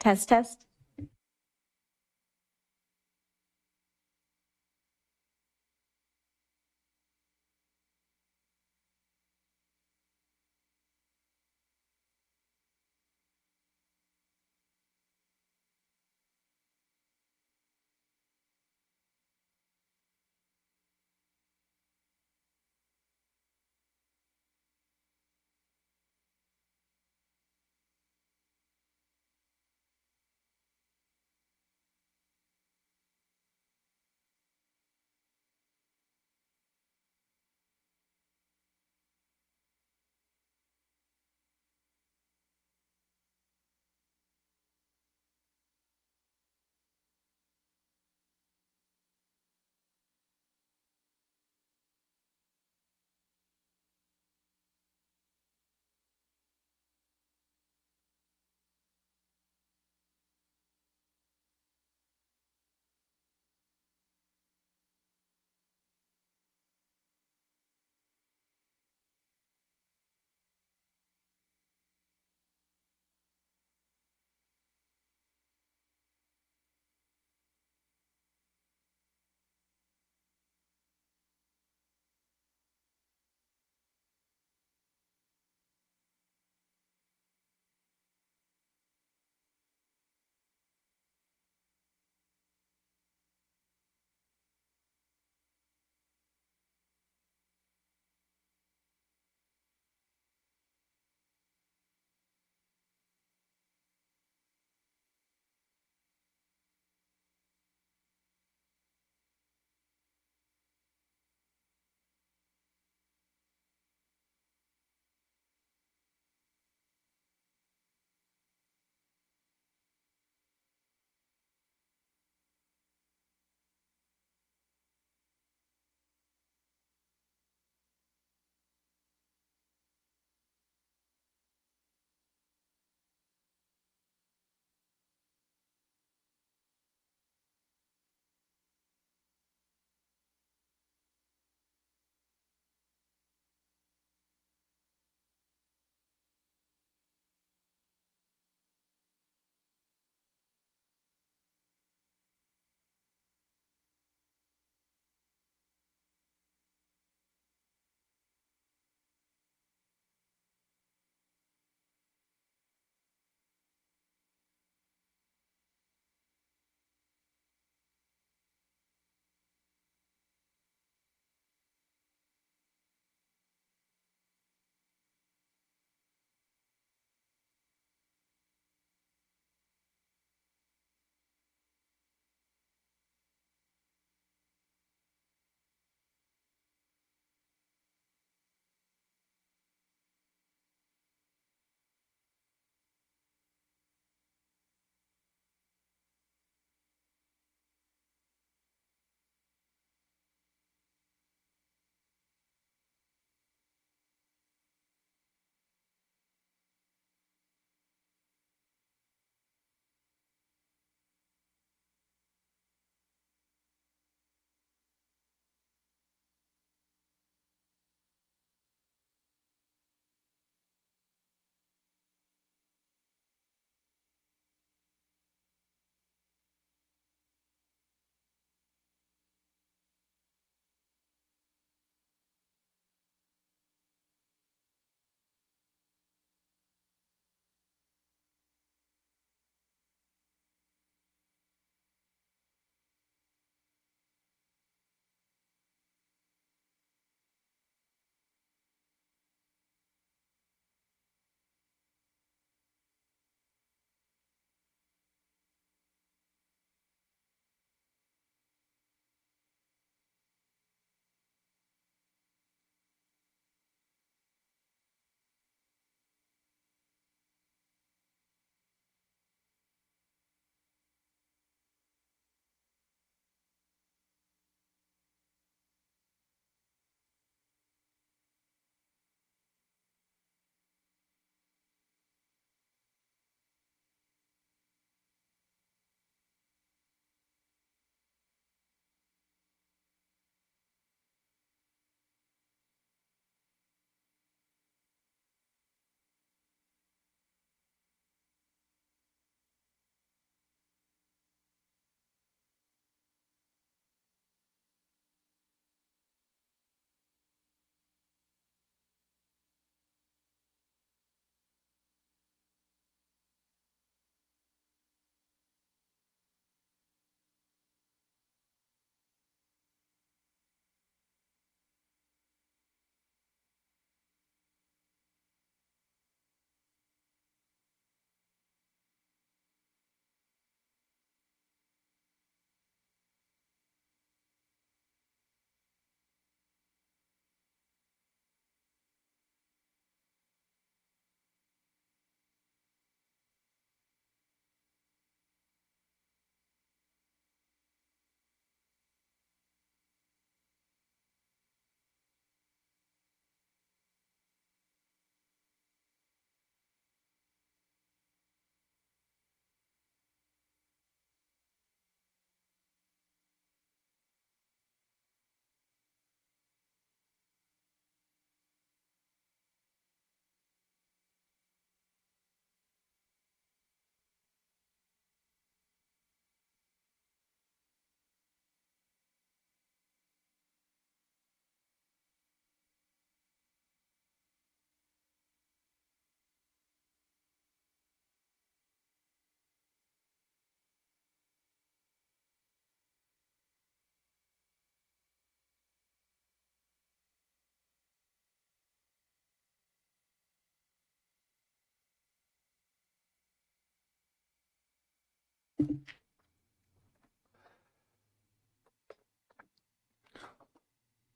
Test, test.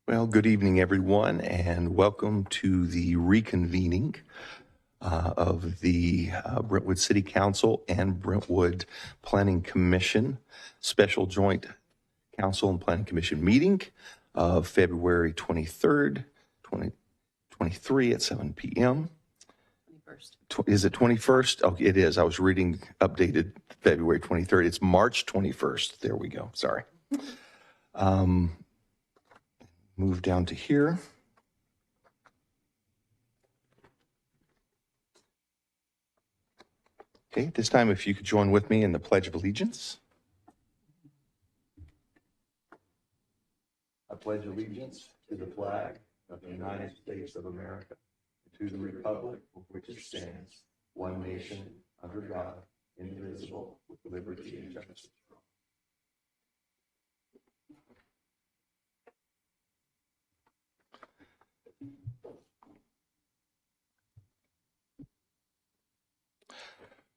Well, good evening, everyone, and welcome to the reconvening of the Brentwood City Council and Brentwood Planning Commission Special Joint Council and Planning Commission meeting of February 23rd, 2023 at 7 p.m. 21st. Is it 21st? Oh, it is. I was reading updated February 23rd. It's March 21st. There we go. Sorry. Move down to here. Okay, this time if you could join with me in the Pledge of Allegiance. I pledge allegiance to the flag of the United States of America, and to the republic for which it stands, one nation, under God, indivisible, with liberty and justice for all.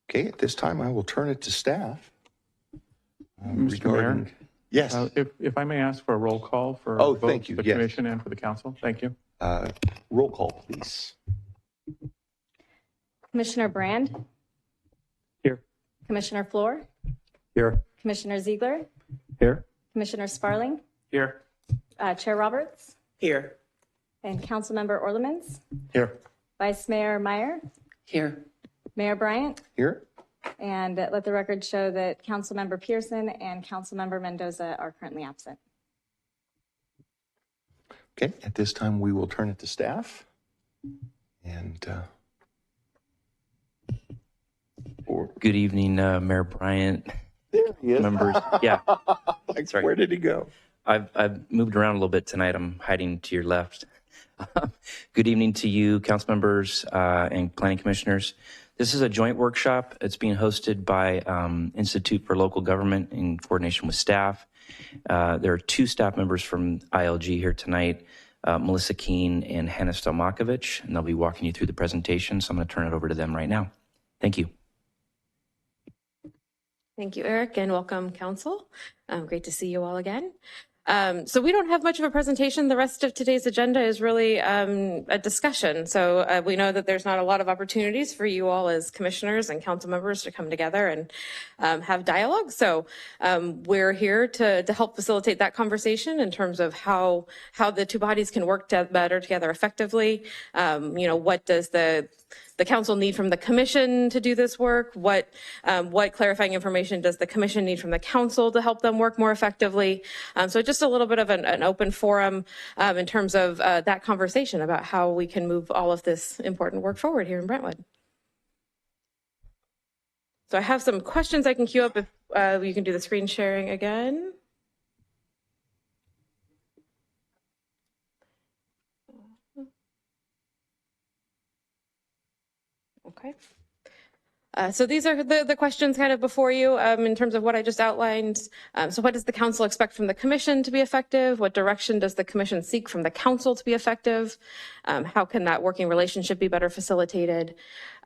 Okay, at this time, I will turn it to staff. Mr. Mayor? Yes. If I may ask for a roll call for Oh, both thank you. the Yes. commission and for the council. Thank you. Roll call, please. Commissioner Brand? Here. Commissioner Floor? Here. Commissioner Ziegler? Here. Commissioner Sparling? Here. Chair Roberts? Here. And Councilmember Orlemans? Here. Vice Mayor Meyer? Here. Mayor Bryant? Here. And let the record show that Councilmember Pearson and Councilmember Mendoza are currently absent. Okay, at this time, we will turn it to staff. And Good evening, Mayor Bryant. there he is. Members. Yeah. Sorry. Where did he go? I've moved around a little bit tonight. I'm hiding to your left. Good evening to you, council members and planning commissioners. This is a joint workshop. It's being hosted by Institute for Local Government in coordination with staff. There are two staff members from ILG here tonight, Melissa Keene and Hannah Stelmakovich, and they'll be walking you through the presentation. So I'm going to turn it over to them right now. Thank you. Thank you, Eric, and welcome, Council. Great to see you all again. So we don't have much of a presentation. The rest of today's agenda is really a discussion. So we know that there's not a lot of opportunities for you all as commissioners and council members to come together and have dialogue. So we're here to help facilitate that conversation in terms of how the two bodies can work better together effectively. What does the council need from the commission to do this work? What clarifying information does the commission need from the council to help them work more effectively? So just a little bit of an open forum in terms of that conversation about how we can move all of this important work forward here in Brentwood. So I have some questions I can queue up if you can do the screen sharing again. Okay. So these are the questions kind of before you in terms of what I just outlined. So what does the council expect from the commission to be effective? What direction does the commission seek from the council to be effective? How can that working relationship be better facilitated?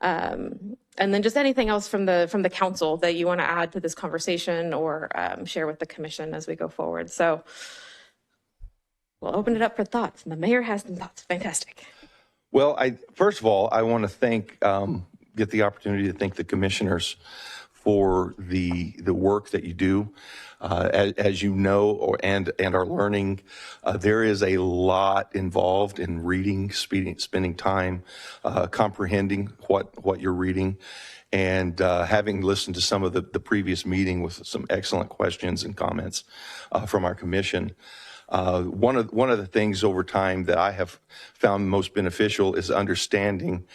And then just anything else from the council that you want to add to this conversation or share with the commission as we go forward. So we'll open it up for thoughts. And the mayor has some thoughts. Fantastic. Well, first of all, I want to get the opportunity to thank the commissioners for the work that you do. As you know, and are learning, there is a lot involved in reading, spending time, comprehending what you're reading, and having listened to some of the previous meeting with some excellent questions and comments from our commission. One of the things over time that I have found most beneficial is understanding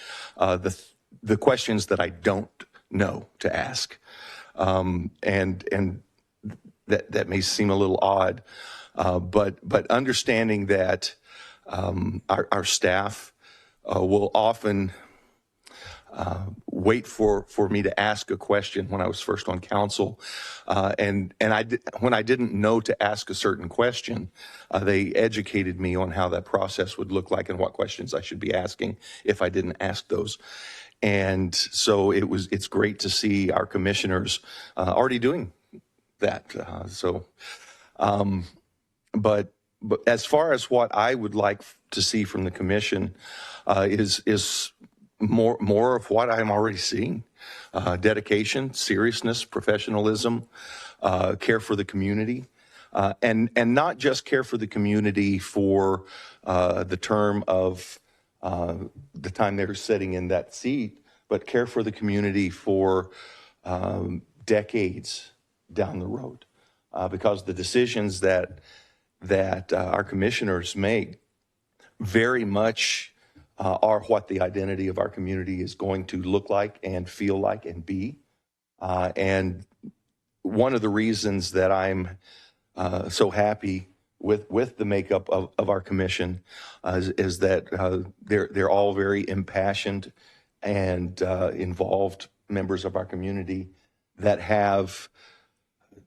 the questions that I don't know to ask, and that may seem a little odd, but understanding that our staff will often wait for me to ask a question when I was first on council. When I didn't know to ask a certain question, they educated me on how that process would look like and what questions I should be asking if I didn't ask those. And so it's great to see our commissioners already doing that. But but as far as what I would like to see from the commission is more of what I'm already seeing: dedication, seriousness, professionalism, care for the community, and not just care for the community for the term of the time they're sitting in that seat, but care for the community for decades down the road, because the decisions that our commissioners make very much are what the identity of our community is going to look like and feel like and be. And one of the reasons that I'm so happy with the makeup of our commission is that they're all very impassioned and involved members of our community that have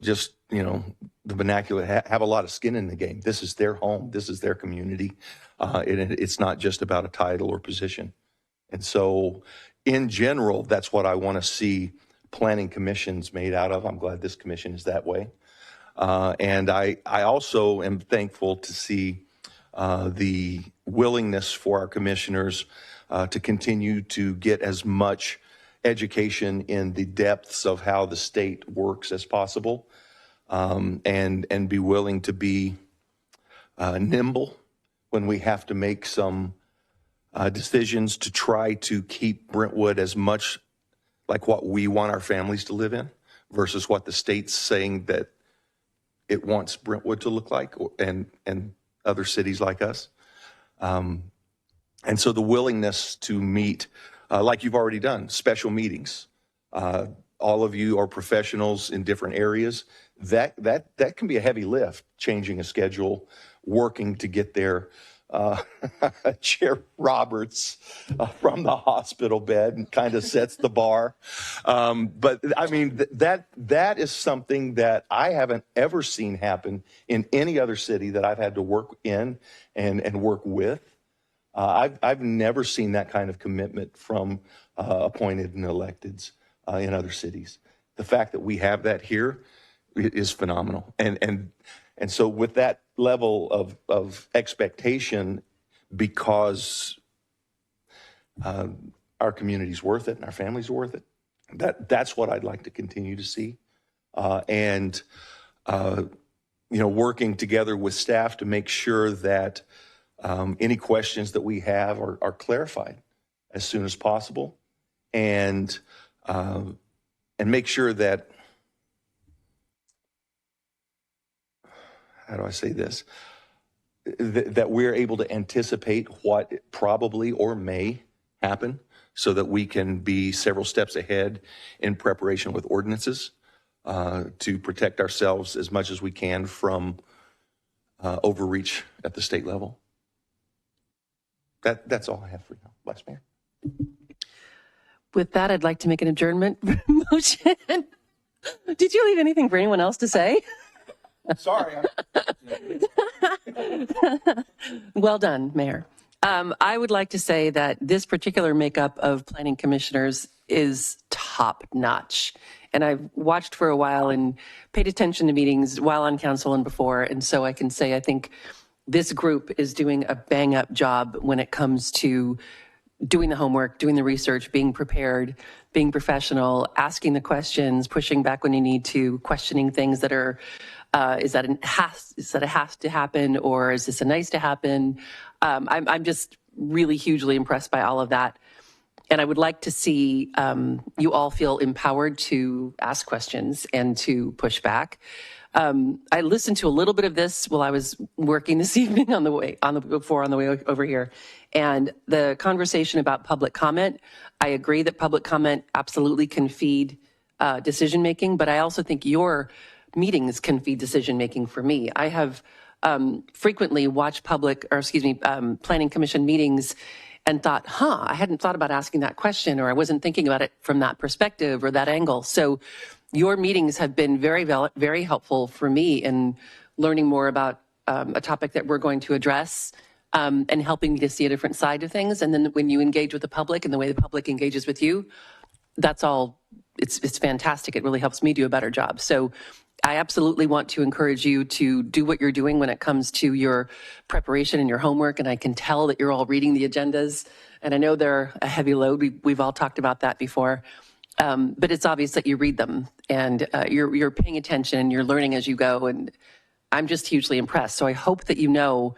just, the vernacular, have a lot of skin in the game. This is their home. This is their community. It's not just about a title or position. And so in general, that's what I want to see planning commissions made out of. I'm glad this commission is that way. And I also am thankful to see the willingness for our commissioners to continue to get as much education in the depths of how the state works as possible, and be willing to be nimble when we have to make some decisions to try to keep Brentwood as much like what we want our families to live in versus what the state's saying that it wants Brentwood to look like, and other cities like us. And so the willingness to meet, like you've already done, special meetings. All of you are professionals in different areas. That can be a heavy lift, changing a schedule, working to get there. Chair Roberts from the hospital bed and kind of sets the bar. But I mean, that is something that I haven't ever seen happen in any other city that I've had to work in and work with. I've never seen that kind of commitment from appointed and electeds in other cities. The fact that we have that here is phenomenal. And so with that level of expectation, because our community's worth it and our families are worth it, that's what I'd like to continue to see. And working together with staff to make sure that any questions that we have are clarified as soon as possible, and make sure that, how do I say this, that we're able to anticipate what probably or may happen so that we can be several steps ahead in preparation with ordinances to protect ourselves as much as we can from overreach at the state level. That's all I have for now, Vice Mayor. With that, I'd like to make an adjournment motion. Did you leave anything for anyone else to say? Sorry. Well done, Mayor. I would like to say that this particular makeup of planning commissioners is top notch. And I've watched for a while and paid attention to meetings while on council and before. And so I can say I think this group is doing a bang up job when it comes to doing the homework, doing the research, being prepared, being professional, asking the questions, pushing back when you need to, questioning things that are, is that a has to happen, or is this a nice to happen? I'm just really hugely impressed by all of that. And I would like to see you all feel empowered to ask questions and to push back. I listened to a little bit of this while I was working this evening on the way over here, and the conversation about public comment. I agree that public comment absolutely can feed decision making, but I also think your meetings can feed decision making for me. I have frequently watched planning commission meetings and thought, I hadn't thought about asking that question, or I wasn't thinking about it from that perspective or that angle. So your meetings have been very, very helpful for me in learning more about a topic that we're going to address, and helping me to see a different side of things. And then when you engage with the public and the way the public engages with you, that's all it's fantastic. It really helps me do a better job. So I absolutely want to encourage you to do what you're doing when it comes to your preparation and your homework. And I can tell that you're all reading the agendas. And I know they're a heavy load. We've all talked about that before. But it's obvious that you read them and you're paying attention and you're learning as you go. And I'm just hugely impressed. So I hope that you know,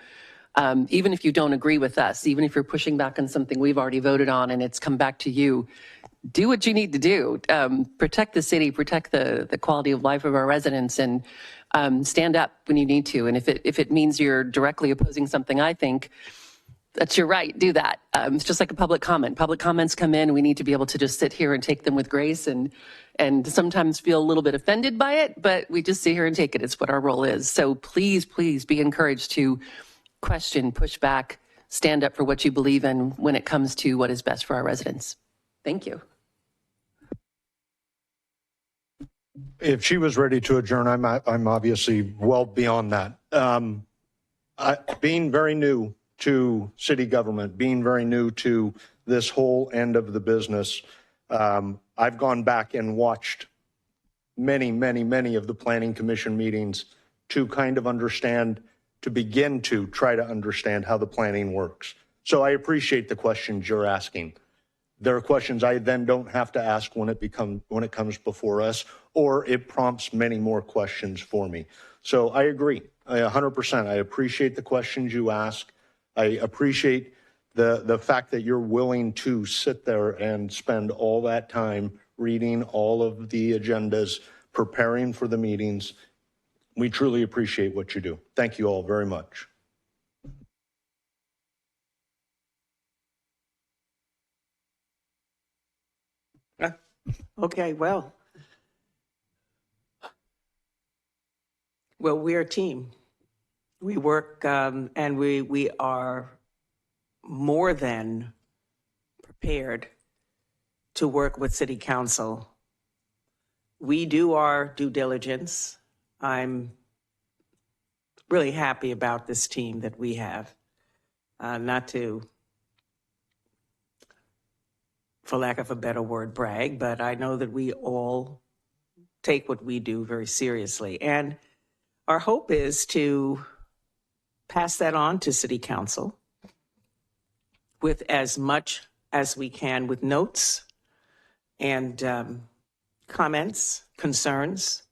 even if you don't agree with us, even if you're pushing back on something we've already voted on and it's come back to you, do what you need to do. Protect the city, protect the quality of life of our residents, and stand up when you need to. And if it means you're directly opposing something, I think that's your right. Do that. It's just like a public comment. Public comments come in. We need to be able to just sit here and take them with grace and sometimes feel a little bit offended by it, but we just sit here and take it. It's what our role is. So please, please be encouraged to question, push back, stand up for what you believe in when it comes to what is best for our residents. Thank you. If she was ready to adjourn, I'm obviously well beyond that. Being very new to city government, being very new to this whole end of the business, I've gone back and watched many of the Planning Commission meetings to kind of understand, to begin to try to understand how the planning works. So I appreciate the questions you're asking. There are questions I then don't have to ask when it comes before us, or it prompts many more questions for me. So I agree, 100%. I appreciate the questions you ask. I appreciate the fact that you're willing to sit there and spend all that time reading all of the agendas, preparing for the meetings. We truly appreciate what you do. Thank you all very much. Okay, well, we're a team. We work and we are more than prepared to work with City Council. We do our due diligence. I'm really happy about this team that we have. Not to, for lack of a better word, brag, but I know that we all take what we do very seriously. And our hope is to pass that on to City Council with as much as we can, with notes and comments, concerns,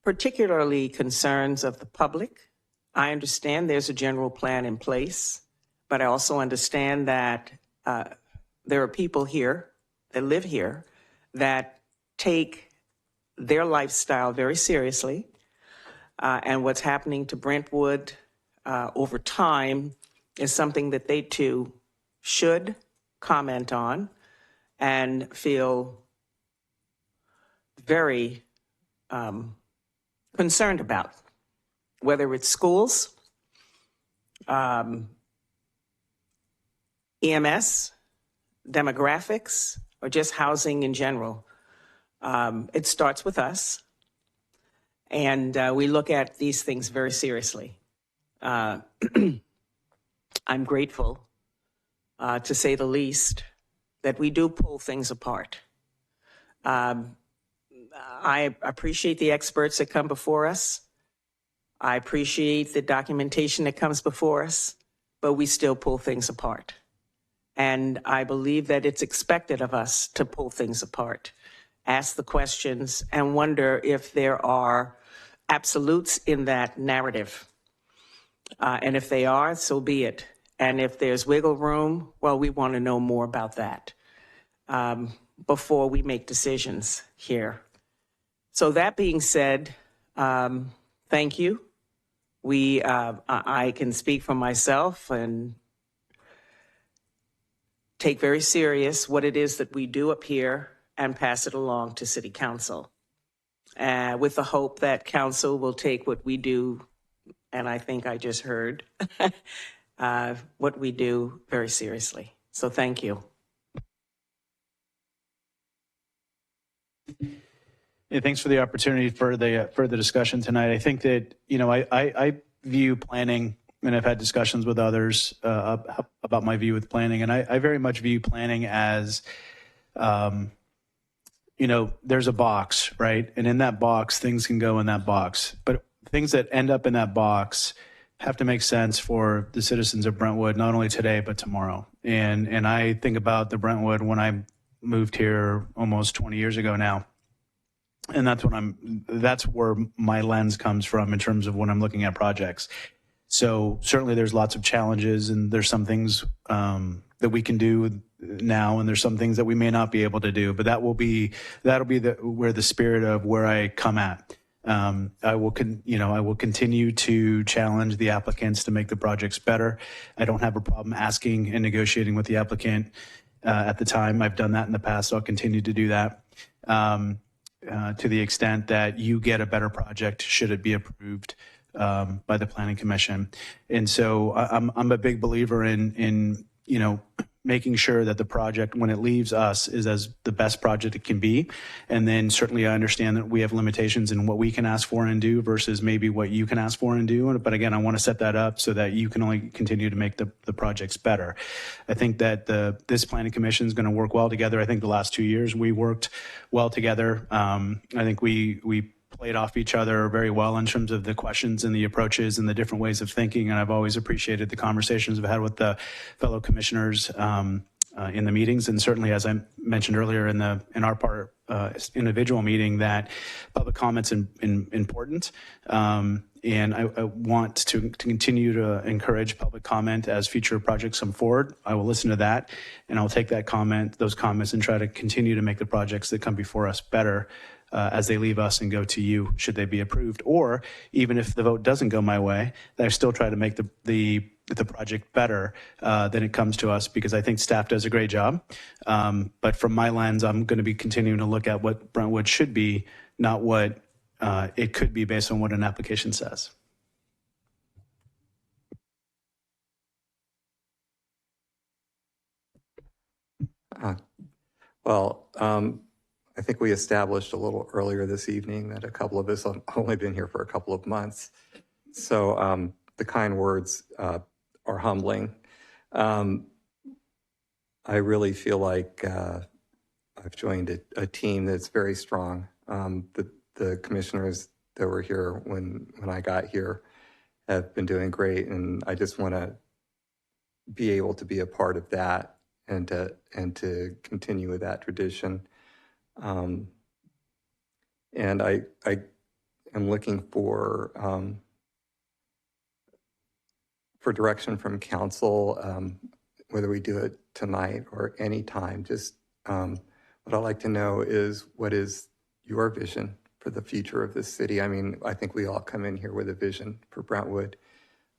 particularly concerns of the public. I understand there's a general plan in place, but I also understand that there are people here that live here that take their lifestyle very seriously. And what's happening to Brentwood over time is something that they too should comment on and feel very concerned about, whether it's schools, EMS, demographics, or just housing in general. It starts with us, and we look at these things very seriously. I'm grateful, to say the least, that we do pull things apart. I appreciate the experts that come before us. I appreciate the documentation that comes before us, but we still pull things apart. And I believe that it's expected of us to pull things apart, ask the questions, and wonder if there are absolutes in that narrative. And if they are, so be it. And if there's wiggle room, well, we want to know more about that before we make decisions here. So that being said, thank you. I can speak for myself and take very serious what it is that we do up here and pass it along to City Council, with the hope that Council will take what we do, and I think I just heard, what we do very seriously. So thank you. Yeah, thanks for the opportunity for the discussion tonight. I think that, I view planning, and I've had discussions with others about my view with planning, and I very much view planning as there's a box, right? And in that box, things can go in that box. But things that end up in that box have to make sense for the citizens of Brentwood, not only today, but tomorrow. And I think about the Brentwood when I moved here almost 20 years ago now. And that's where my lens comes from in terms of when I'm looking at projects. So certainly there's lots of challenges, and there's some things that we can do now, and there's some things that we may not be able to do, but that'll be where the spirit of where I come at. I will continue to challenge the applicants to make the projects better. I don't have a problem asking and negotiating with the applicant at the time. I've done that in the past. So I'll continue to do that to the extent that you get a better project should it be approved by the Planning Commission. And so I'm a big believer in making sure that the project, when it leaves us, is as the best project it can be. And then certainly I understand that we have limitations in what we can ask for and do versus maybe what you can ask for and do. But again, I want to set that up so that you can only continue to make the projects better. I think that this Planning Commission is going to work well together. I think the last 2 years we worked well together. I think we played off each other very well in terms of the questions and the approaches and the different ways of thinking. And I've always appreciated the conversations I've had with the fellow commissioners in the meetings. And certainly, as I mentioned earlier in our part individual meeting, that public comment's important. And I want to continue to encourage public comment as future projects come forward. I will listen to that, and I'll take those comments and try to continue to make the projects that come before us better as they leave us and go to you, should they be approved. Or even if the vote doesn't go my way, that I still try to make the project better than it comes to us, because I think staff does a great job. But from my lens, I'm going to be continuing to look at what Brentwood should be, not what it could be based on what an application says. I think we established a little earlier this evening that a couple of us have only been here for a couple of months. So the kind words are humbling. I really feel like I've joined a team that's very strong. The commissioners that were here when I got here have been doing great, and I just want to be able to be a part of that and to continue with that tradition. And I am looking for direction from council, whether we do it tonight or any time. Just what I'd like to know is, what is your vision for the future of this city? I mean, I think we all come in here with a vision for Brentwood,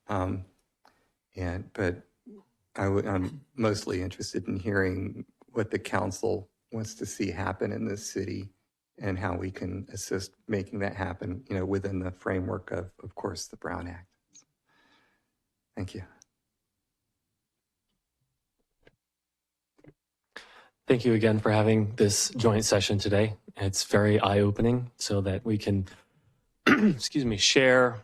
but I'm mostly interested in hearing what the council wants to see happen in this city and how we can assist making that happen, within the framework of course, the Brown Act. Thank you. Thank you again for having this joint session today. It's very eye-opening so that we can, share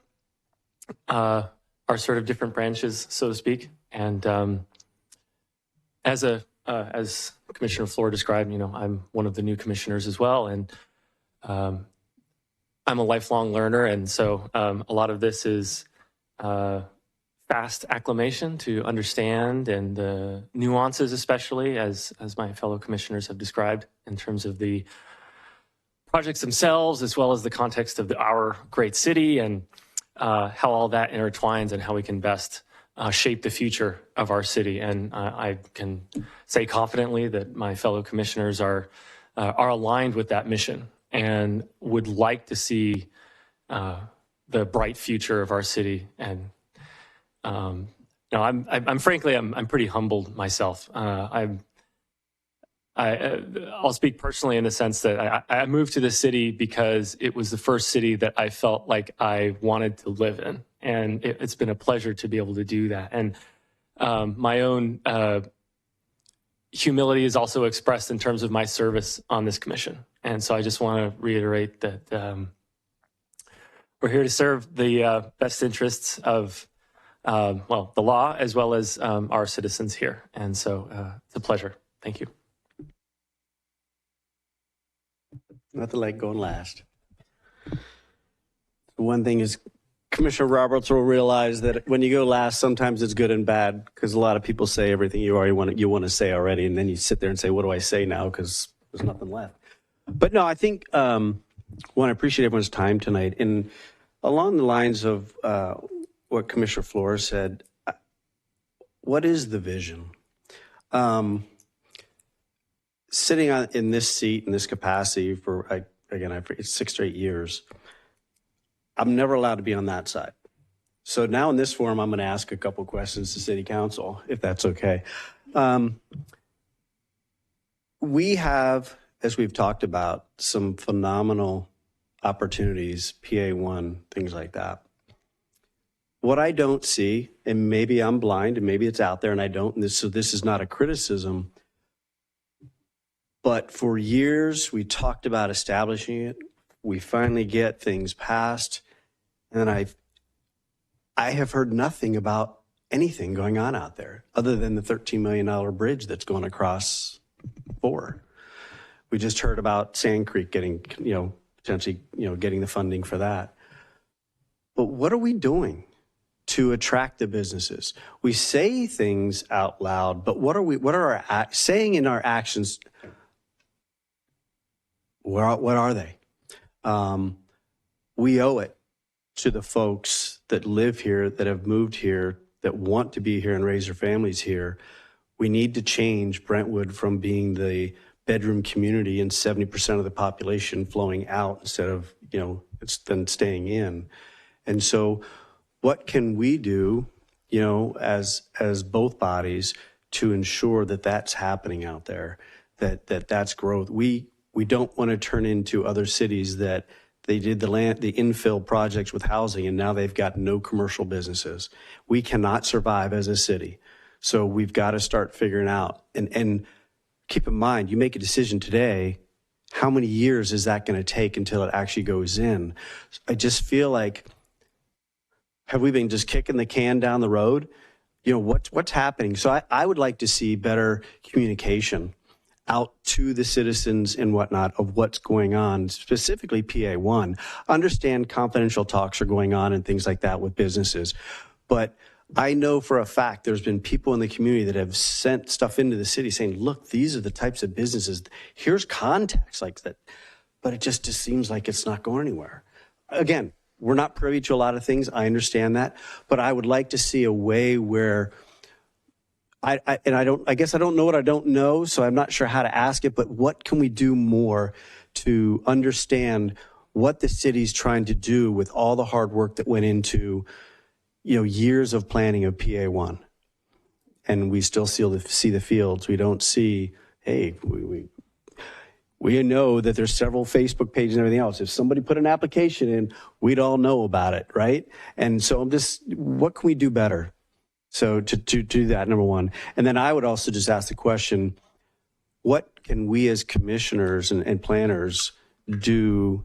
our sort of different branches, so to speak. And as Commissioner Floor described, I'm one of the new commissioners as well, and I'm a lifelong learner, and so a lot of this is fast acclimation to understand, and the nuances, especially as my fellow commissioners have described, in terms of the projects themselves, as well as the context of our great city, and how all that intertwines and how we can best shape the future of our city. And I can say confidently that my fellow commissioners are aligned with that mission and would like to see the bright future of our city. And I'm frankly pretty humbled myself. I'll speak personally in the sense that I moved to this city because it was the first city that I felt like I wanted to live in. And it's been a pleasure to be able to do that. And my own humility is also expressed in terms of my service on this commission. And so I just want to reiterate that we're here to serve the best interests of, the law as well as our citizens here. And so it's a pleasure. Thank you. Nothing like going last. One thing is, Commissioner Roberts will realize that when you go last, sometimes it's good and bad because a lot of people say everything you want to say already, and then you sit there and say, "What do I say now?" Because there's nothing left. But no, I think one, I appreciate everyone's time tonight, and along the lines of what Commissioner Flores said, what is the vision? Sitting in this seat in this capacity for it's 6 or 8 years. I'm never allowed to be on that side. So now in this forum, I'm going to ask a couple questions to City Council, if that's okay. We have, as we've talked about, some phenomenal opportunities, PA1, things like that. What I don't see, and maybe I'm blind, and maybe it's out there and I don't, so this is not a criticism, but for years we talked about establishing it. We finally get things passed. And then I have heard nothing about anything going on out there other than the $13 million bridge that's going across 4. We just heard about Sand Creek getting, potentially, getting the funding for that. But what are we doing to attract the businesses? We say things out loud, but what are our saying in our actions? What are they? We owe it to the folks that live here, that have moved here, that want to be here and raise their families here. We need to change Brentwood from being the bedroom community and 70% of the population flowing out instead of, then staying in. And so what can we do, as both bodies to ensure that that's happening out there, that's growth? We don't want to turn into other cities that they did the infill projects with housing, and now they've got no commercial businesses. We cannot survive as a city. So we've got to start figuring out, and keep in mind, you make a decision today, how many years is that going to take until it actually goes in? I just feel like, have we been just kicking the can down the road? What's happening? So I would like to see better communication out to the citizens and whatnot of what's going on, specifically PA1. Understand confidential talks are going on and things like that with businesses. But I know for a fact there's been people in the community that have sent stuff into the city saying, look, these are the types of businesses. Here's contacts like that. But it just seems like it's not going anywhere. Again, we're not privy to a lot of things. I understand that. But I would like to see a way where I guess I don't know what I don't know, so I'm not sure how to ask it, but what can we do more to understand what the city's trying to do with all the hard work that went into, years of planning of PA1? And we still see the fields. We don't see, hey, we know that there's several Facebook pages and everything else. If somebody put an application in, we'd all know about it, right? And so what can we do better? So to do that, number one. And then I would also just ask the question, what can we as commissioners and planners do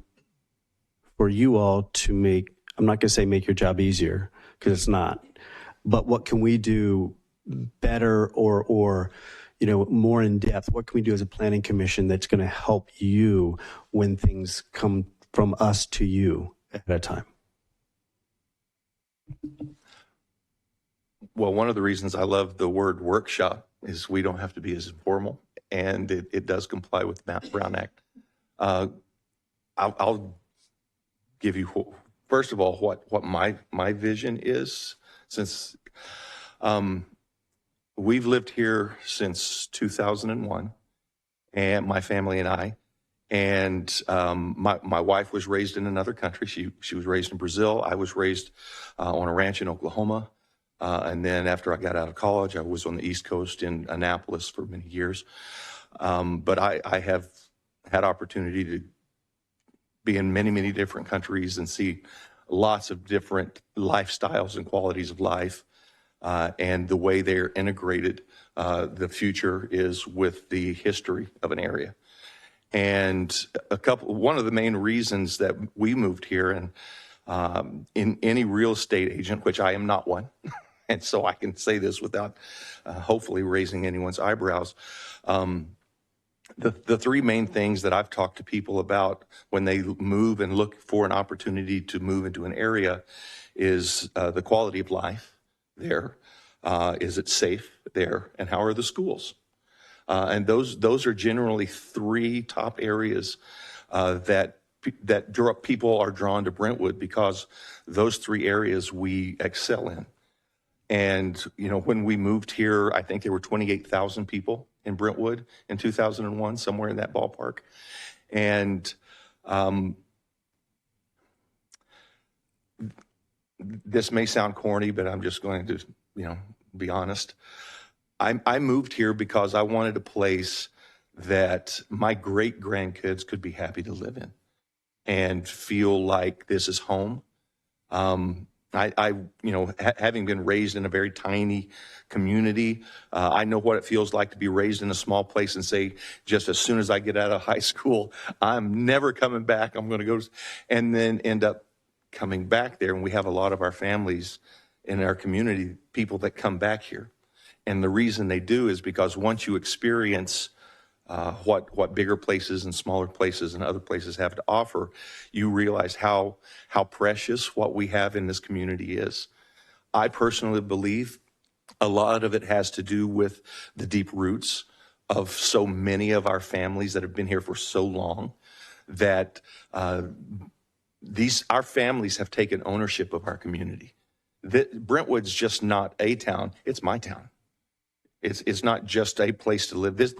for you all to make, I'm not going to say make your job easier, because it's not, but what can we do better or more in depth? What can we do as a planning commission that's going to help you when things come from us to you at a time? Well, one of the reasons I love the word workshop is we don't have to be as informal, and it does comply with the Brown Act. I'll give you, first of all, what my vision is. Since we've lived here since 2001, and my family and I, and my wife was raised in another country. She was raised in Brazil. I was raised on a ranch in Oklahoma. And then after I got out of college, I was on the East Coast in Annapolis for many years. But I have had opportunity to be in many, many different countries and see lots of different lifestyles and qualities of life. And the way they're integrated, the future is with the history of an area. And one of the main reasons that we moved here, and in any real estate agent, which I am not one, and so I can say this without hopefully raising anyone's eyebrows. the three main things that I've talked to people about when they move and look for an opportunity to move into an area is the quality of life there. Is it safe there? And how are the schools? And those are generally three top areas that people are drawn to Brentwood, because those three areas we excel in. And, you know, when we moved here, I think there were 28,000 people in Brentwood in 2001, somewhere in that ballpark. And this may sound corny, but I'm just going to, you know, be honest. I moved here because I wanted a place that my great grandkids could be happy to live in and feel like this is home. Having been raised in a very tiny community, I know what it feels like to be raised in a small place and say, just as soon as I get out of high school, I'm never coming back. I'm going to go, and then end up coming back there. And we have a lot of our families in our community, people that come back here. And the reason they do is because once you experience what bigger places and smaller places and other places have to offer, you realize how precious what we have in this community is. I personally believe a lot of it has to do with the deep roots of so many of our families that have been here for so long, that our families have taken ownership of our community. Brentwood's just not a town, it's my town. It's not just a place to live. This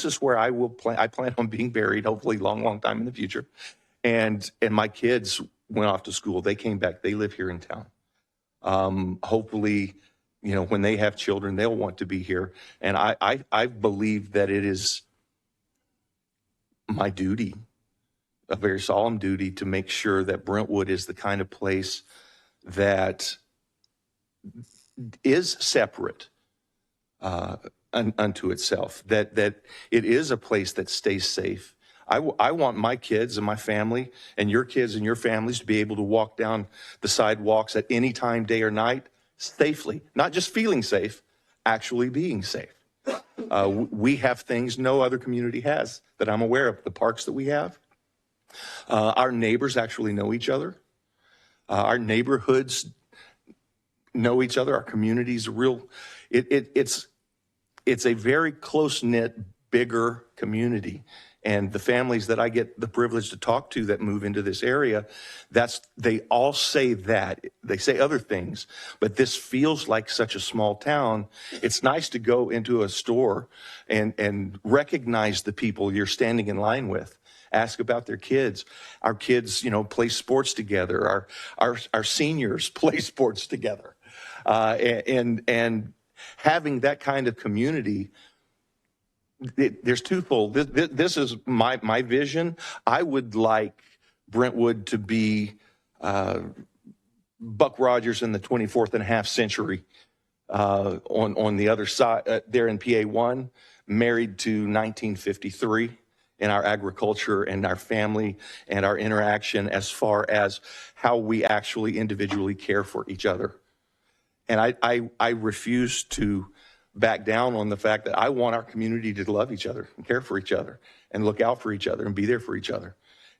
is where I plan on being buried, hopefully long time in the future. And my kids went off to school. They came back. They live here in town. Hopefully, you know, when they have children, they'll want to be here. And I believe that it is my duty, a very solemn duty, to make sure that Brentwood is the kind of place that is separate unto itself, that it is a place that stays safe. I want my kids and my family and your kids and your families to be able to walk down the sidewalks at any time, day or night, safely, not just feeling safe, actually being safe. We have things no other community has that I'm aware of. The parks that we have, our neighbors actually know each other. Our neighborhoods know each other. Our communities are real. It's a very close-knit, bigger community. And the families that I get the privilege to talk to that move into this area, they all say that. They say other things, but this feels like such a small town. It's nice to go into a store and recognize the people you're standing in line with. Ask about their kids. Our kids, you know, play sports together. Our seniors play sports together. And having that kind of community, there's twofold. This is my vision. I would like Brentwood to be Buck Rogers in the 24th and a half century, on the other side, there in PA1, married to 1953 in our agriculture and our family and our interaction as far as how we actually individually care for each other. And I refuse to back down on the fact that I want our community to love each other and care for each other and look out for each other and be there for each other.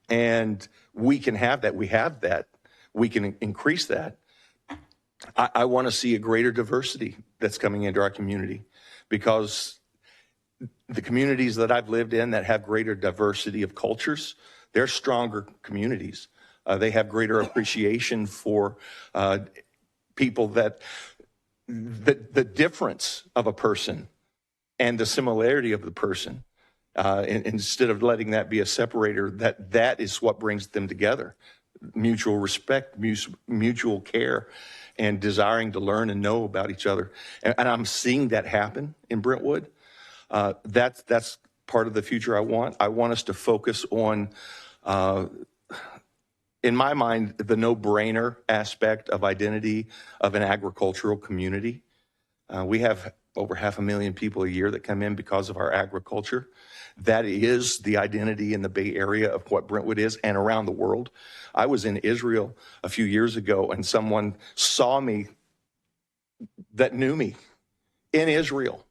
And we can have that. We have that. We can increase that. I want to see a greater diversity that's coming into our community, because the communities that I've lived in that have greater diversity of cultures, they're stronger communities. They have greater appreciation for people, that the difference of a person and the similarity of the person, instead of letting that be a separator, that is what brings them together. Mutual respect, mutual care, and desiring to learn and know about each other. And I'm seeing that happen in Brentwood. That's part of the future I want. I want us to focus on, in my mind, the no-brainer aspect of identity of an agricultural community. We have over 500,000 people a year that come in because of our agriculture. That is the identity in the Bay Area of what Brentwood is, and around the world. I was in Israel a few years ago, and someone saw me that knew me in Israel.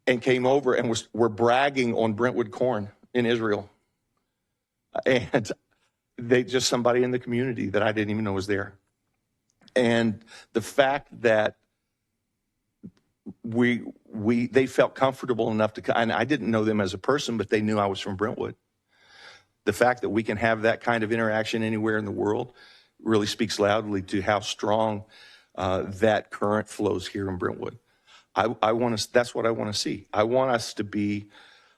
and came over and were bragging on Brentwood corn in Israel. And somebody in the community that I didn't even know was there. And the fact that they felt comfortable enough to, and I didn't know them as a person, but they knew I was from Brentwood. The fact that we can have that kind of interaction anywhere in the world really speaks loudly to how strong that current flows here in Brentwood. That's what I want to see. I want us to be,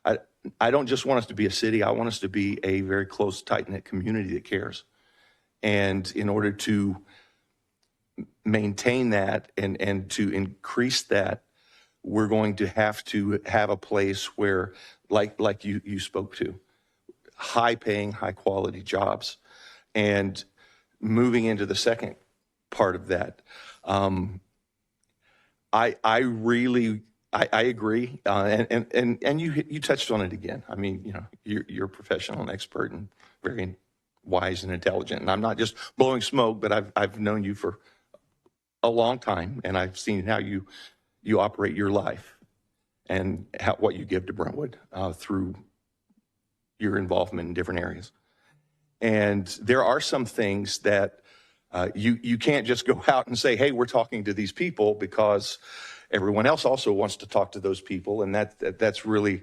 I don't just want us to be a city. I want us to be a very close, tight-knit community that cares. And in order to maintain that and to increase that, we're going to have a place where, like you spoke to, high-paying, high-quality jobs. And moving into the second part of that, I agree, and you touched on it again. I mean, you're a professional and expert and very wise and intelligent. And I'm not just blowing smoke, but I've known you for a long time, and I've seen how you operate your life and what you give to Brentwood through your involvement in different areas. And there are some things that you can't just go out and say, hey, we're talking to these people, because everyone else also wants to talk to those people. And that's really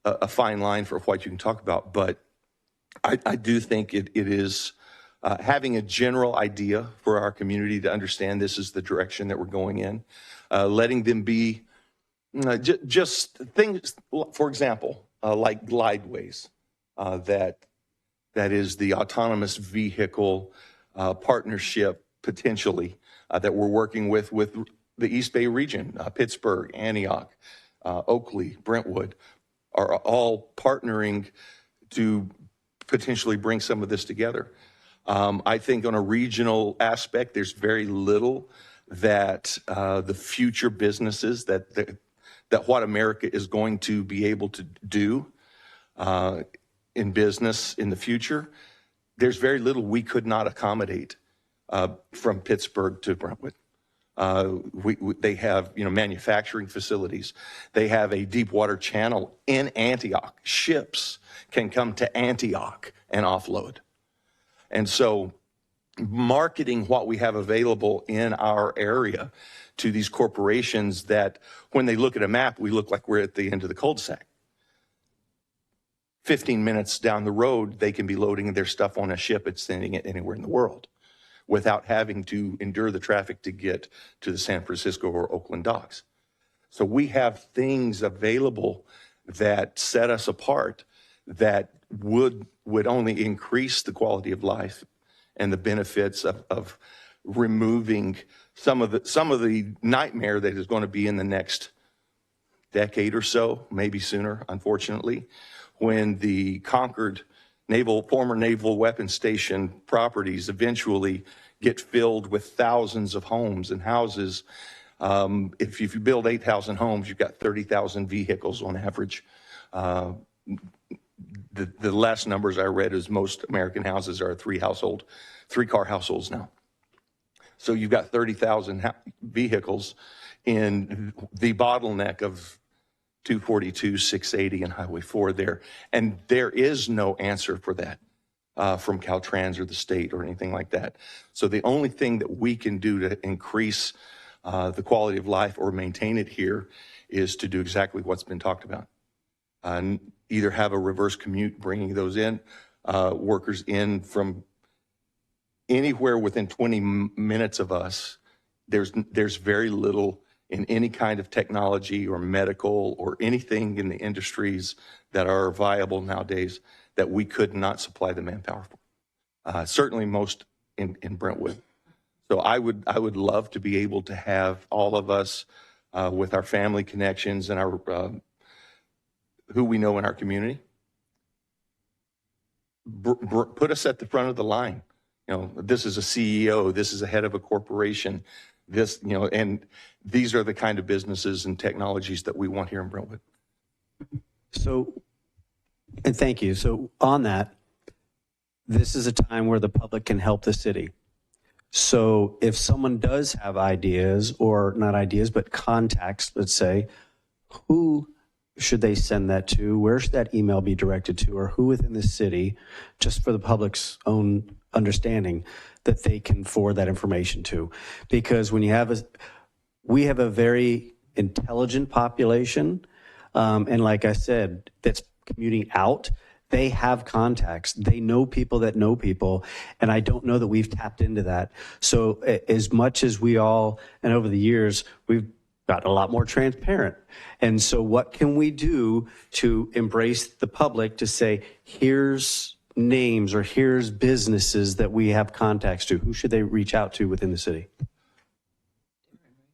a fine line for what you can talk about. But I do think it is having a general idea for our community to understand this is the direction that we're going in, letting them be just things, for example, like glideways, that is the autonomous vehicle partnership potentially that we're working with the East Bay region, Pittsburgh, Antioch, Oakley, Brentwood, are all partnering to potentially bring some of this together. I think on a regional aspect, there's very little that the future businesses that what America is going to be able to do in business in the future, there's very little we could not accommodate from Pittsburgh to Brentwood. They have, manufacturing facilities. They have a deep water channel in Antioch. Ships can come to Antioch and offload. And so marketing what we have available in our area to these corporations that when they look at a map, we look like we're at the end of the cul-de-sac. 15 minutes down the road, they can be loading their stuff on a ship and sending it anywhere in the world without having to endure the traffic to get to the San Francisco or Oakland docks. So we have things available that set us apart that would only increase the quality of life and the benefits of removing some of the nightmare that is going to be in the next decade or so, maybe sooner, unfortunately, when the conquered former naval weapons station properties eventually get filled with thousands of homes and houses. If you build 8,000 homes, you've got 30,000 vehicles on average. The last numbers I read is most American houses are three-car households now. So you've got 30,000 vehicles in the bottleneck of 242, 680, and Highway 4 there. And there is no answer for that from Caltrans or the state or anything like that. So the only thing that we can do to increase the quality of life or maintain it here is to do exactly what's been talked about. Either have a reverse commute, bringing those workers in from anywhere within 20 minutes of us. There's very little in any kind of technology or medical or anything in the industries that are viable nowadays that we could not supply the manpower for. Certainly most in Brentwood. So I would love to be able to have all of us with our family connections and our who we know in our community, put us at the front of the line. This is a CEO, this is a head of a corporation, and these are the kind of businesses and technologies that we want here in Brentwood. So, and thank you. So on that, this is a time where the public can help the city. So if someone does have ideas, or not ideas, but contacts, let's say, who should they send that to? Where should that email be directed to? Or who within the city, just for the public's own understanding, that they can forward that information to? Because when you have we have a very intelligent population, and like I said, that's commuting out. They have contacts. They know people that know people, and I don't know that we've tapped into that. So as much as we all, and over the years, we've got a lot more transparent. And so what can we do to embrace the public to say, here's names or here's businesses that we have contacts to? Who should they reach out to within the city?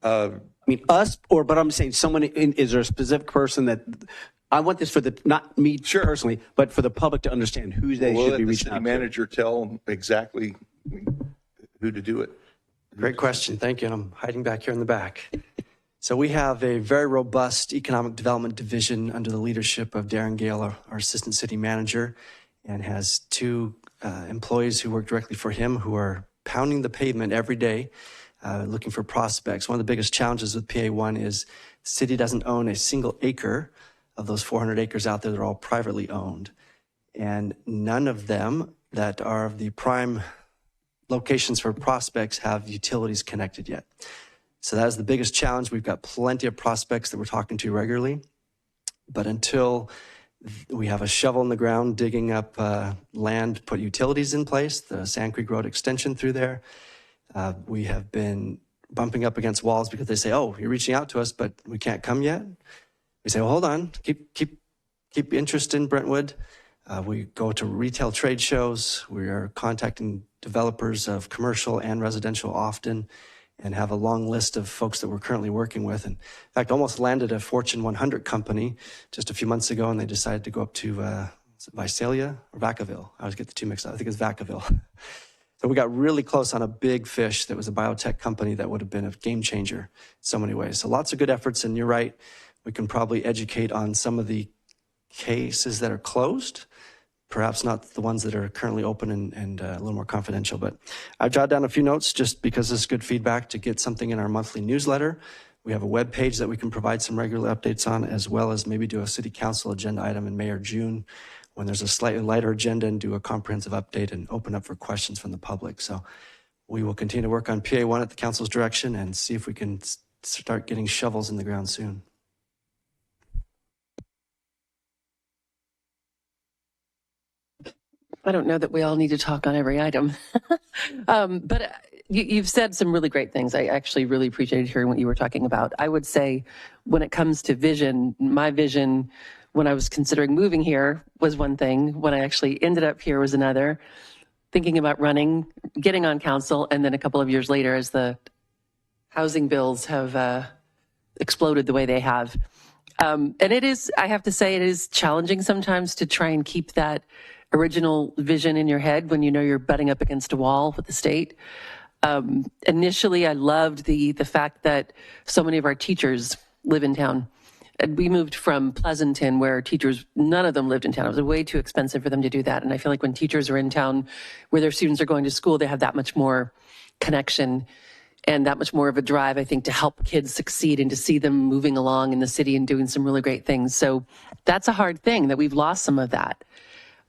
I mean, us, but I'm saying someone, is there a specific person that, I want this for not me personally, but for the public to understand who they should be reaching out to. Will the city manager tell them exactly who to do it? Great question. Thank you. And I'm hiding back here in the back. So we have a very robust economic development division under the leadership of Darren Gale, our assistant city manager, and has two employees who work directly for him who are pounding the pavement every day, looking for prospects. One of the biggest challenges with PA1 is the city doesn't own a single acre of those 400 acres out there. They're all privately owned. And none of them that are of the prime locations for prospects have utilities connected yet. So that is the biggest challenge. We've got plenty of prospects that we're talking to regularly. But until we have a shovel in the ground digging up land to put utilities in place, the Sand Creek Road extension through there, we have been bumping up against walls because they say, oh, you're reaching out to us, but we can't come yet. We say, well, hold on, keep interest in Brentwood. We go to retail trade shows. We are contacting developers of commercial and residential often, and have a long list of folks that we're currently working with. And in fact, almost landed a Fortune 100 company just a few months ago, and they decided to go up to Visalia or Vacaville. I always get the two mixed up. I think it's Vacaville. So we got really close on a big fish that was a biotech company that would have been a game changer in so many ways. So lots of good efforts, and you're right, we can probably educate on some of the cases that are closed, perhaps not the ones that are currently open and a little more confidential. But I've jotted down a few notes just because this is good feedback to get something in our monthly newsletter. We have a web page that we can provide some regular updates on, as well as maybe do a city council agenda item in May or June when there's a slightly lighter agenda, and do a comprehensive update and open up for questions from the public. So we will continue to work on PA1 at the council's direction and see if we can start getting shovels in the ground soon. I don't know that we all need to talk on every item. But you've said some really great things. I actually really appreciated hearing what you were talking about. I would say when it comes to vision, my vision when I was considering moving here was one thing. When I actually ended up here was another. Thinking about running, getting on council, and then a couple of years later as the housing bills have exploded the way they have. And it is, I have to say, it is challenging sometimes to try and keep that original vision in your head when you know you're butting up against a wall with the state. Initially, I loved the fact that so many of our teachers live in town. And we moved from Pleasanton, where teachers, none of them lived in town. It was way too expensive for them to do that. And I feel like when teachers are in town where their students are going to school, they have that much more connection and that much more of a drive, I think, to help kids succeed and to see them moving along in the city and doing some really great things. So that's a hard thing, that we've lost some of that.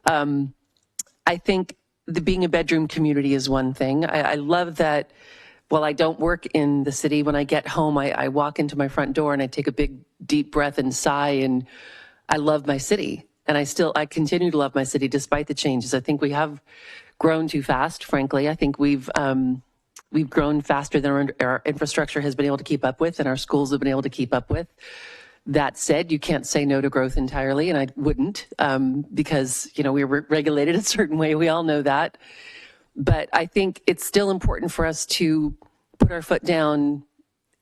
I think being a bedroom community is one thing. I love that while I don't work in the city, when I get home, I walk into my front door and I take a big, deep breath and sigh, and I love my city. And I continue to love my city despite the changes. I think we have grown too fast, frankly. I think we've grown faster than our infrastructure has been able to keep up with, and our schools have been able to keep up with. That said, you can't say no to growth entirely, and I wouldn't, because, we're regulated a certain way. We all know that. But I think it's still important for us to put our foot down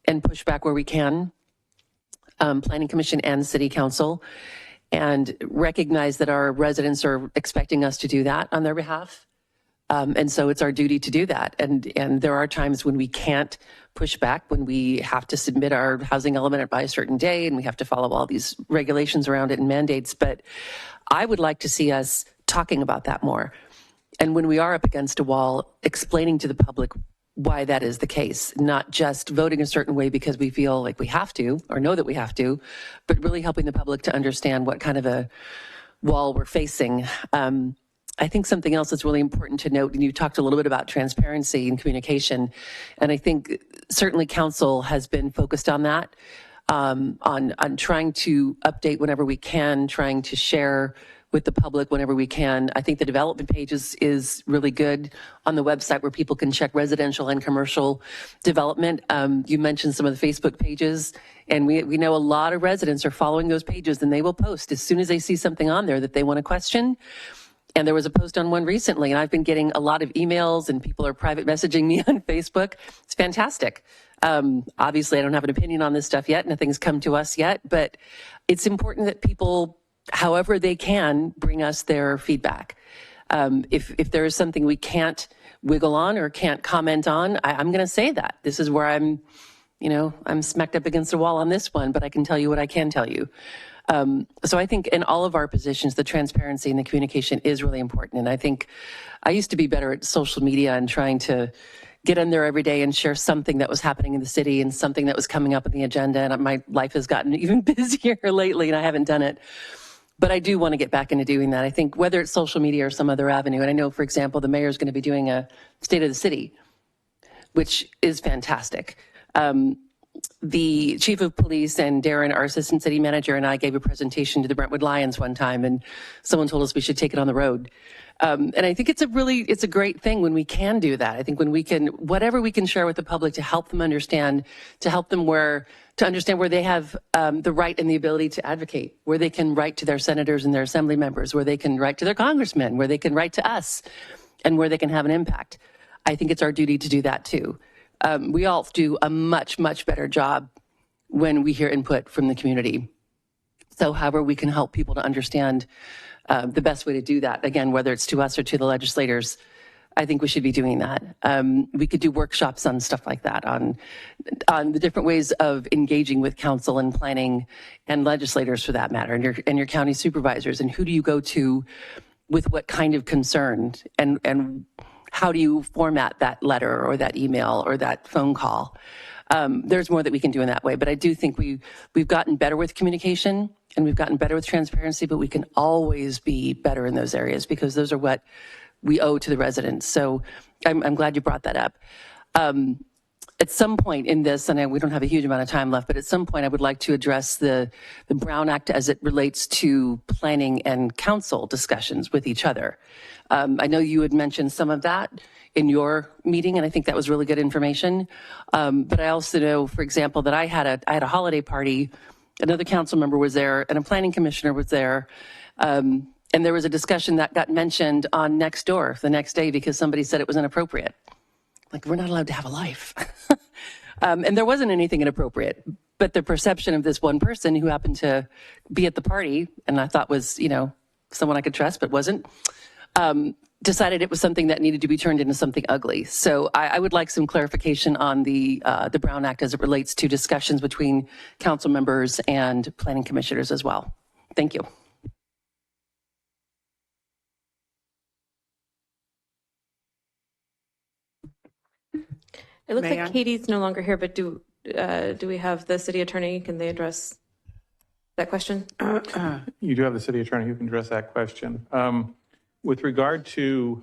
and push back where we can, Planning Commission and City Council, and recognize that our residents are expecting us to do that on their behalf. And so it's our duty to do that. And there are times when we can't push back, when we have to submit our housing element by a certain day, and we have to follow all these regulations around it and mandates. But I would like to see us talking about that more. And when we are up against a wall, explaining to the public why that is the case, not just voting a certain way because we feel like we have to or know that we have to, but really helping the public to understand what kind of a wall we're facing. I think something else that's really important to note, and you talked a little bit about transparency and communication, and I think certainly council has been focused on that, on trying to update whenever we can, trying to share with the public whenever we can. I think the development page is really good on the website where people can check residential and commercial development. You mentioned some of the Facebook pages, and we know a lot of residents are following those pages, and they will post as soon as they see something on there that they want to question. And there was a post on one recently, and I've been getting a lot of emails and people are private messaging me on Facebook. It's fantastic. Obviously, I don't have an opinion on this stuff yet. Nothing's come to us yet, but it's important that people, however they can, bring us their feedback. If there is something we can't wiggle on or can't comment on, I'm going to say that. This is where I'm smacked up against the wall on this one, but I can tell you what I can tell you. So I think in all of our positions, the transparency and the communication is really important. And I think I used to be better at social media and trying to get in there every day and share something that was happening in the city and something that was coming up on the agenda. And my life has gotten even busier lately, and I haven't done it. But I do want to get back into doing that. I think whether it's social media or some other avenue, and I know, for example, the mayor is going to be doing a State of the City, which is fantastic. The chief of police and Darren, our assistant city manager, and I gave a presentation to the Brentwood Lions one time, and someone told us we should take it on the road. And I think it's a great thing when we can do that. I think when we can, whatever we can share with the public to help them understand, to help them to understand where they have the right and the ability to advocate, where they can write to their senators and their assembly members, where they can write to their congressmen, where they can write to us, and where they can have an impact. I think it's our duty to do that too. We all do a much, much better job when we hear input from the community. So however we can help people to understand the best way to do that, again, whether it's to us or to the legislators, I think we should be doing that. We could do workshops on stuff like that, on the different ways of engaging with council and planning and legislators for that matter, and your county supervisors, and who do you go to with what kind of concern, and how do you format that letter or that email or that phone call? There's more that we can do in that way, but I do think we've gotten better with communication and we've gotten better with transparency, but we can always be better in those areas because those are what we owe to the residents. So I'm glad you brought that up. At some point in this, and we don't have a huge amount of time left, but at some point I would like to address the Brown Act as it relates to planning and council discussions with each other. I know you had mentioned some of that in your meeting, and I think that was really good information. But I also know, for example, that I had a holiday party, another council member was there, and a planning commissioner was there. And there was a discussion that got mentioned on Nextdoor the next day because somebody said it was inappropriate. Like, we're not allowed to have a life. And there wasn't anything inappropriate, but the perception of this one person who happened to be at the party, and I thought was, someone I could trust, but wasn't, decided it was something that needed to be turned into something ugly. So I would like some clarification on the Brown Act as it relates to discussions between council members and planning commissioners as well. Thank you. It looks May I? like Katie's no longer here, but do we have the city attorney? Can they address that question? You do have the city attorney who can address that question. With regard to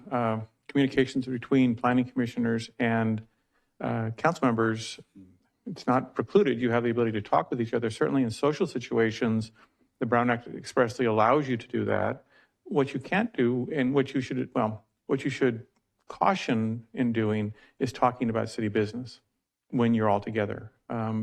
communications between planning commissioners and council members, it's not precluded. You have the ability to talk with each other. Certainly in social situations, the Brown Act expressly allows you to do that. What you can't do, and what you should caution in doing, is talking about city business when you're all together.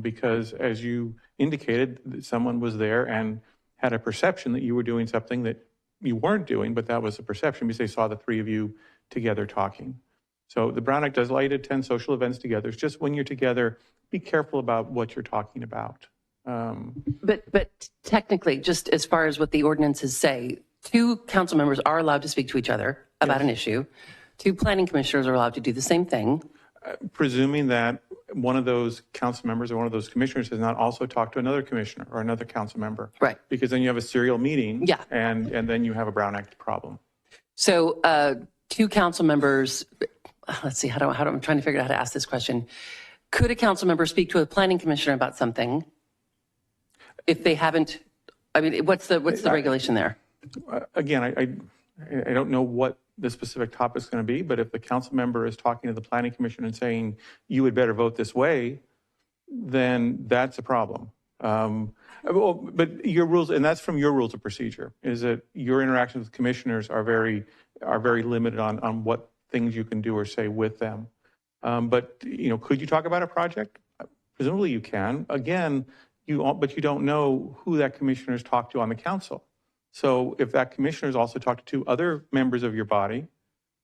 Because as you indicated, someone was there and had a perception that you were doing something that you weren't doing, but that was a perception because they saw the three of you together talking. So the Brown Act does allow you to attend social events together. It's just when you're together, be careful about what you're talking about. But technically, just as far as what the ordinances say, 2 council members are allowed to speak to each other about an issue. 2 planning commissioners are allowed to do the same thing. Presuming that one of those council members or one of those commissioners has not also talked to another commissioner or another council member. Right. Because then you have a serial meeting. Yeah. And then you have a Brown Act problem. So 2 council members, let's see, I'm trying to figure out how to ask this question. Could a council member speak to a planning commissioner about something if they haven't, I mean, what's the regulation there? Again, I don't know what the specific topic is going to be, but if the council member is talking to the planning commission and saying, you would better vote this way, then that's a problem. But your rules, and that's from your rules of procedure, is that your interactions with commissioners are very limited on what things you can do or say with them. But, could you talk about a project? Presumably you can. Again, but you don't know who that commissioner's talked to on the council. So if that commissioner's also talked to 2 other members of your body,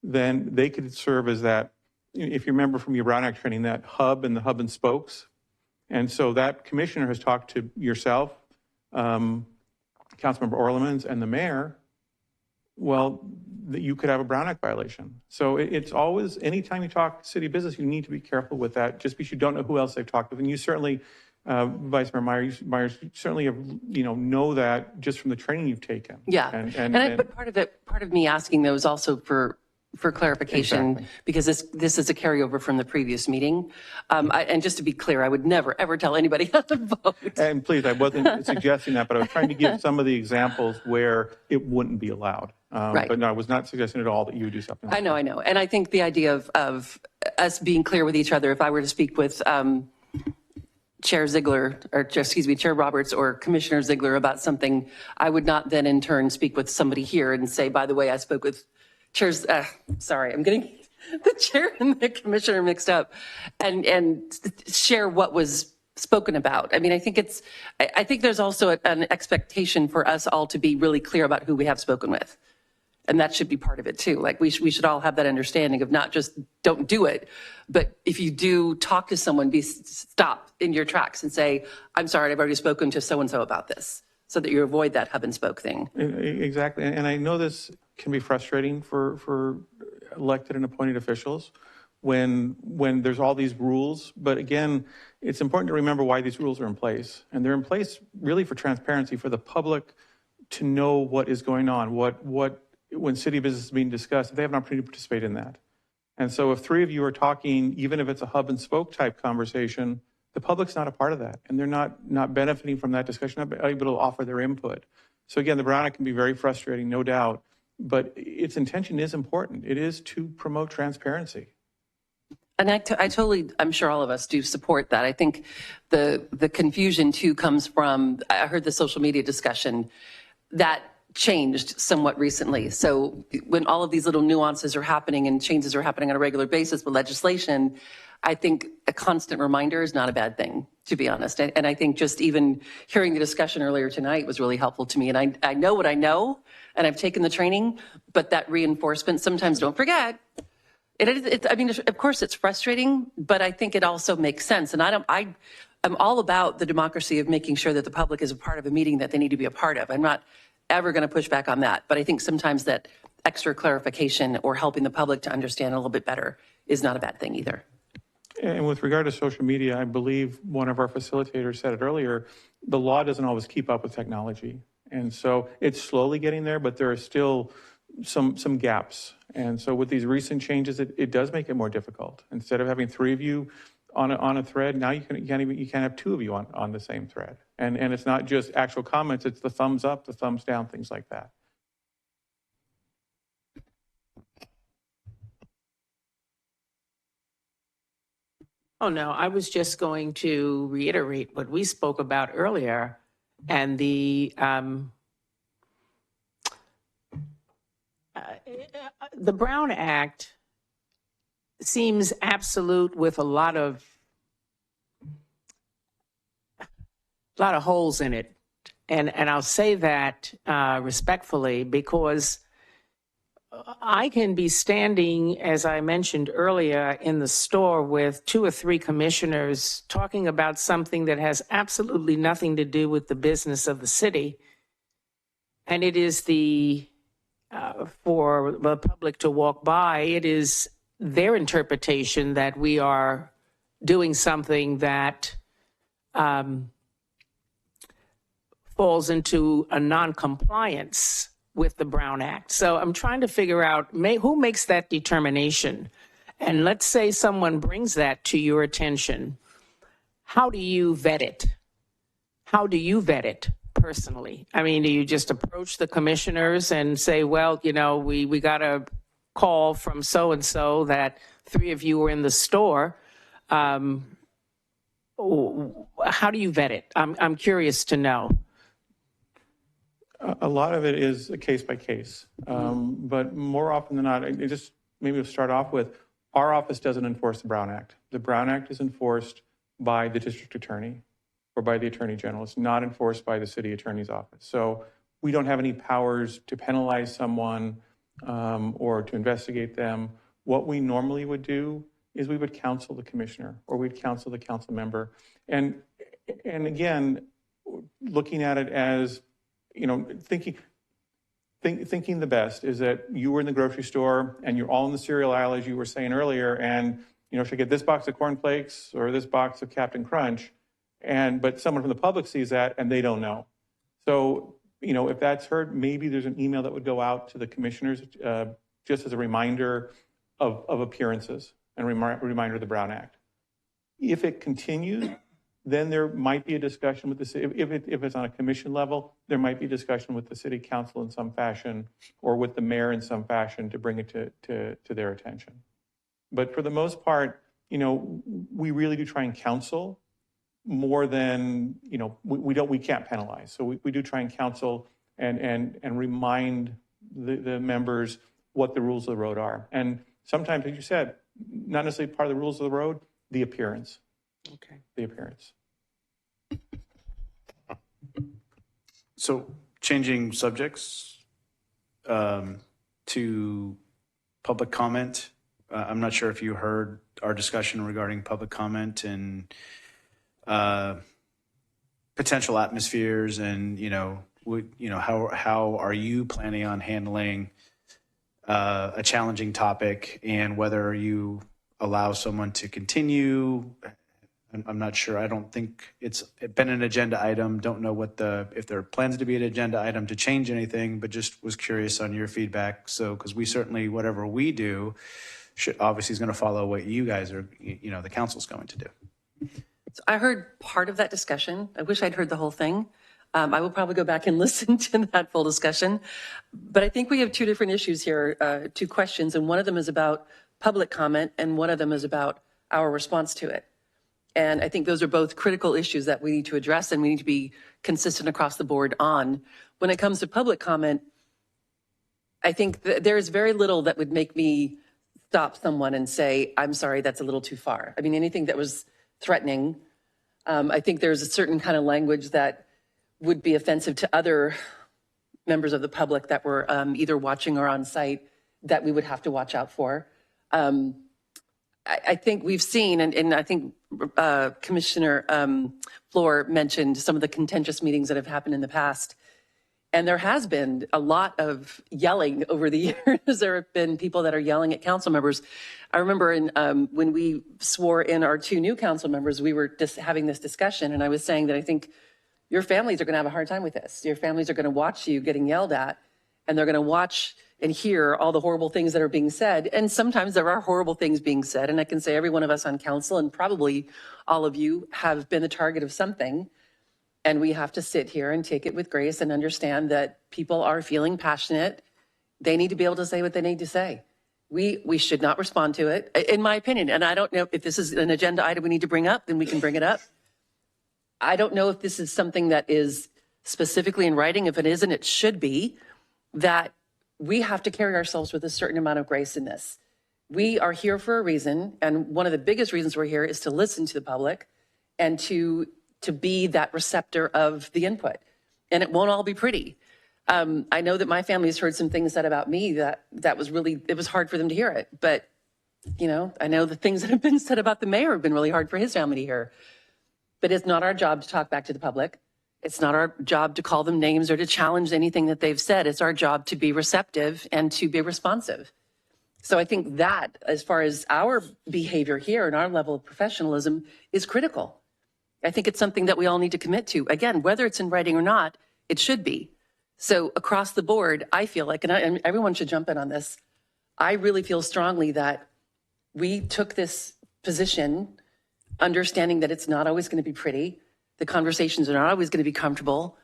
then they could serve as that, if you remember from your Brown Act training, that hub and the hub and spokes. And so that commissioner has talked to yourself, Councilmember Orlemans, and the mayor. Well, you could have a Brown Act violation. So it's always, anytime you talk city business, you need to be careful with that, just because you don't know who else they've talked with. And you certainly, Vice Mayor Meyer, you certainly have, know that just from the training you've taken. Yeah, but part of me asking those also for clarification, exactly. Because this is a carryover from the previous meeting. And just to be clear, I would never, ever tell anybody how to vote. And please, I wasn't suggesting that, but I was trying to give some of the examples where it wouldn't be allowed. Right. But no, I was not suggesting at all that you would do something like I know. And I think the idea of us being clear with each other, if I were to speak with Chair Roberts or Commissioner Ziegler about something, I would not then in turn speak with somebody here and say, by the way, I spoke with Chairs, I'm getting the chair and the commissioner mixed up, and share what was spoken about. I mean, I think there's also an expectation for us all to be really clear about who we have spoken with. And that should be part of it too. Like we should all have that understanding of not just don't do it, but if you do talk to someone, stop in your tracks and say, I'm sorry, I've already spoken to so-and-so about this, so that you avoid that hub and spoke thing. Exactly. And I know this can be frustrating for elected and appointed officials when there's all these rules. But again, it's important to remember why these rules are in place. And they're in place really for transparency, for the public to know what is going on, when city business is being discussed, if they have an opportunity to participate in that. And so if 3 of you are talking, even if it's a hub and spoke type conversation, the public's not a part of that. And they're not benefiting from that discussion, not able to offer their input. So again, the Brown Act can be very frustrating, no doubt, but its intention is important. It is to promote transparency. And I'm sure all of us do support that. I think the confusion too comes from, I heard the social media discussion that changed somewhat recently. So when all of these little nuances are happening and changes are happening on a regular basis with legislation, I think a constant reminder is not a bad thing, to be honest. And I think just even hearing the discussion earlier tonight was really helpful to me. And I know what I know, and I've taken the training, but that reinforcement, sometimes don't forget. I mean, of course it's frustrating, but I think it also makes sense. And I'm all about the democracy of making sure that the public is a part of a meeting that they need to be a part of. I'm not ever going to push back on that. But I think sometimes that extra clarification or helping the public to understand a little bit better is not a bad thing either. And with regard to social media, I believe one of our facilitators said it earlier, the law doesn't always keep up with technology. And so it's slowly getting there, but there are still some gaps. And so with these recent changes, it does make it more difficult. Instead of having 3 of you on a thread, now you can't have 2 of you on the same thread. And it's not just actual comments, it's the thumbs up, the thumbs down, things like that. Oh, no, I was just going to reiterate what we spoke about earlier, and the Brown Act seems absolute with a lot of holes in it. And I'll say that respectfully, because I can be standing, as I mentioned earlier, in the store with 2 or 3 commissioners talking about something that has absolutely nothing to do with the business of the city. And it is for the public to walk by, it is their interpretation that we are doing something that falls into a non-compliance with the Brown Act. So I'm trying to figure out who makes that determination. And let's say someone brings that to your attention. How do you vet it? How do you vet it personally? I mean, do you just approach the commissioners and say, well, you know, we got a call from so-and-so that 3 of you were in the store. How do you vet it? I'm curious to know. A lot of it is a case by case, but more often than not, maybe we'll start off with, our office doesn't enforce the Brown Act. The Brown Act is enforced by the district attorney or by the attorney general. It's not enforced by the city attorney's office. So we don't have any powers to penalize someone or to investigate them. What we normally would do is we would counsel the commissioner or we'd counsel the council member. And again, looking at it as, you know, thinking the best is that you were in the grocery store and you're all in the cereal aisle, as you were saying earlier, and, you know, should I get this box of Corn Flakes or this box of Captain Crunch? But someone from the public sees that and they don't know. So, you know, if that's heard, maybe there's an email that would go out to the commissioners just as a reminder of appearances and a reminder of the Brown Act. If it continues, then there might be a discussion with the city. If it's on a commission level, there might be discussion with the city council in some fashion or with the mayor in some fashion to bring it to their attention. But for the most part, you know, we really do try and counsel more than, you know, we can't penalize. So we do try and counsel and remind the members what the rules of the road are. And sometimes, as you said, not necessarily part of the rules of the road, the appearance. Okay. The appearance. So changing subjects to public comment. I'm not sure if you heard our discussion regarding public comment and potential atmospheres, and how are you planning on handling a challenging topic, and whether you allow someone to continue. I'm not sure. I don't think it's been an agenda item. Don't know if there are plans to be an agenda item to change anything, but just was curious on your feedback. So, because we certainly, whatever we do, obviously is going to follow what you guys are, the council's going to do. So I heard part of that discussion. I wish I'd heard the whole thing. I will probably go back and listen to that full discussion. But I think we have two different issues here, two questions, and one of them is about public comment, and one of them is about our response to it. And I think those are both critical issues that we need to address, and we need to be consistent across the board on. When it comes to public comment, I think there is very little that would make me stop someone and say, I'm sorry, that's a little too far. I mean, anything that was threatening, I think there's a certain kind of language that would be offensive to other members of the public that were either watching or on site that we would have to watch out for. I think we've seen, and I think Commissioner Floor mentioned some of the contentious meetings that have happened in the past. And there has been a lot of yelling over the years. There have been people that are yelling at council members. I remember when we swore in our 2 new council members, we were just having this discussion, and I was saying that I think your families are going to have a hard time with this. Your families are going to watch you getting yelled at, and they're going to watch and hear all the horrible things that are being said. And sometimes there are horrible things being said. And I can say every one of us on council, and probably all of you, have been the target of something. And we have to sit here and take it with grace and understand that people are feeling passionate. They need to be able to say what they need to say. We should not respond to it, in my opinion. And I don't know if this is an agenda item we need to bring up, then we can bring it up. I don't know if this is something that is specifically in writing. If it isn't, it should be, that we have to carry ourselves with a certain amount of grace in this. We are here for a reason, and one of the biggest reasons we're here is to listen to the public and to be that receptor of the input. And it won't all be pretty. I know that my family has heard some things said about me that was really, it was hard for them to hear it. But, I know the things that have been said about the mayor have been really hard for his family to hear. But it's not our job to talk back to the public. It's not our job to call them names or to challenge anything that they've said. It's our job to be receptive and to be responsive. So I think that, as far as our behavior here and our level of professionalism, is critical. I think it's something that we all need to commit to. Again, whether it's in writing or not, it should be. So across the board, I feel like, and everyone should jump in on this, I really feel strongly that we took this position understanding that it's not always going to be pretty. The conversations are not always going to be comfortable.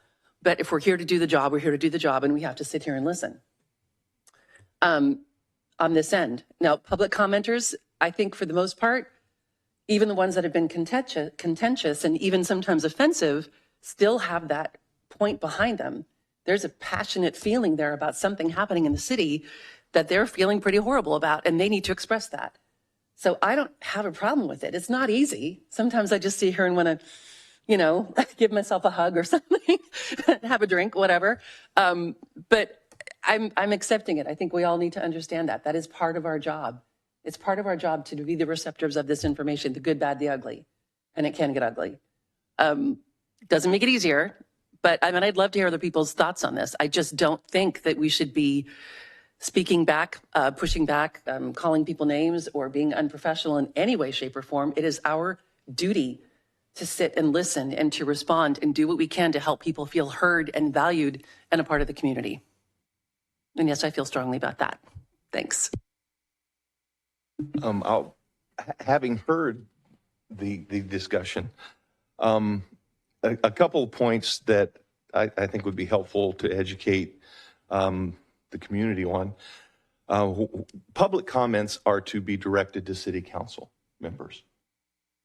But if we're here to do the job, we're here to do the job, and we have to sit here and listen. On this end. Now, public commenters, I think for the most part, even the ones that have been contentious and even sometimes offensive, still have that point behind them. There's a passionate feeling there about something happening in the city that they're feeling pretty horrible about, and they need to express that. So I don't have a problem with it. It's not easy. Sometimes I just sit here and want to, you know, give myself a hug or something, have a drink, whatever. But I'm accepting it. I think we all need to understand that. That is part of our job. It's part of our job to be the receptors of this information, the good, bad, the ugly. And it can get ugly. Doesn't make it easier, but I mean, I'd love to hear other people's thoughts on this. I just don't think that we should be speaking back, pushing back, calling people names, or being unprofessional in any way, shape, or form. It is our duty to sit and listen and to respond and do what we can to help people feel heard and valued and a part of the community. And yes, I feel strongly about that. Thanks. Having heard the discussion, a couple of points that I think would be helpful to educate the community on. Public comments are to be directed to city council members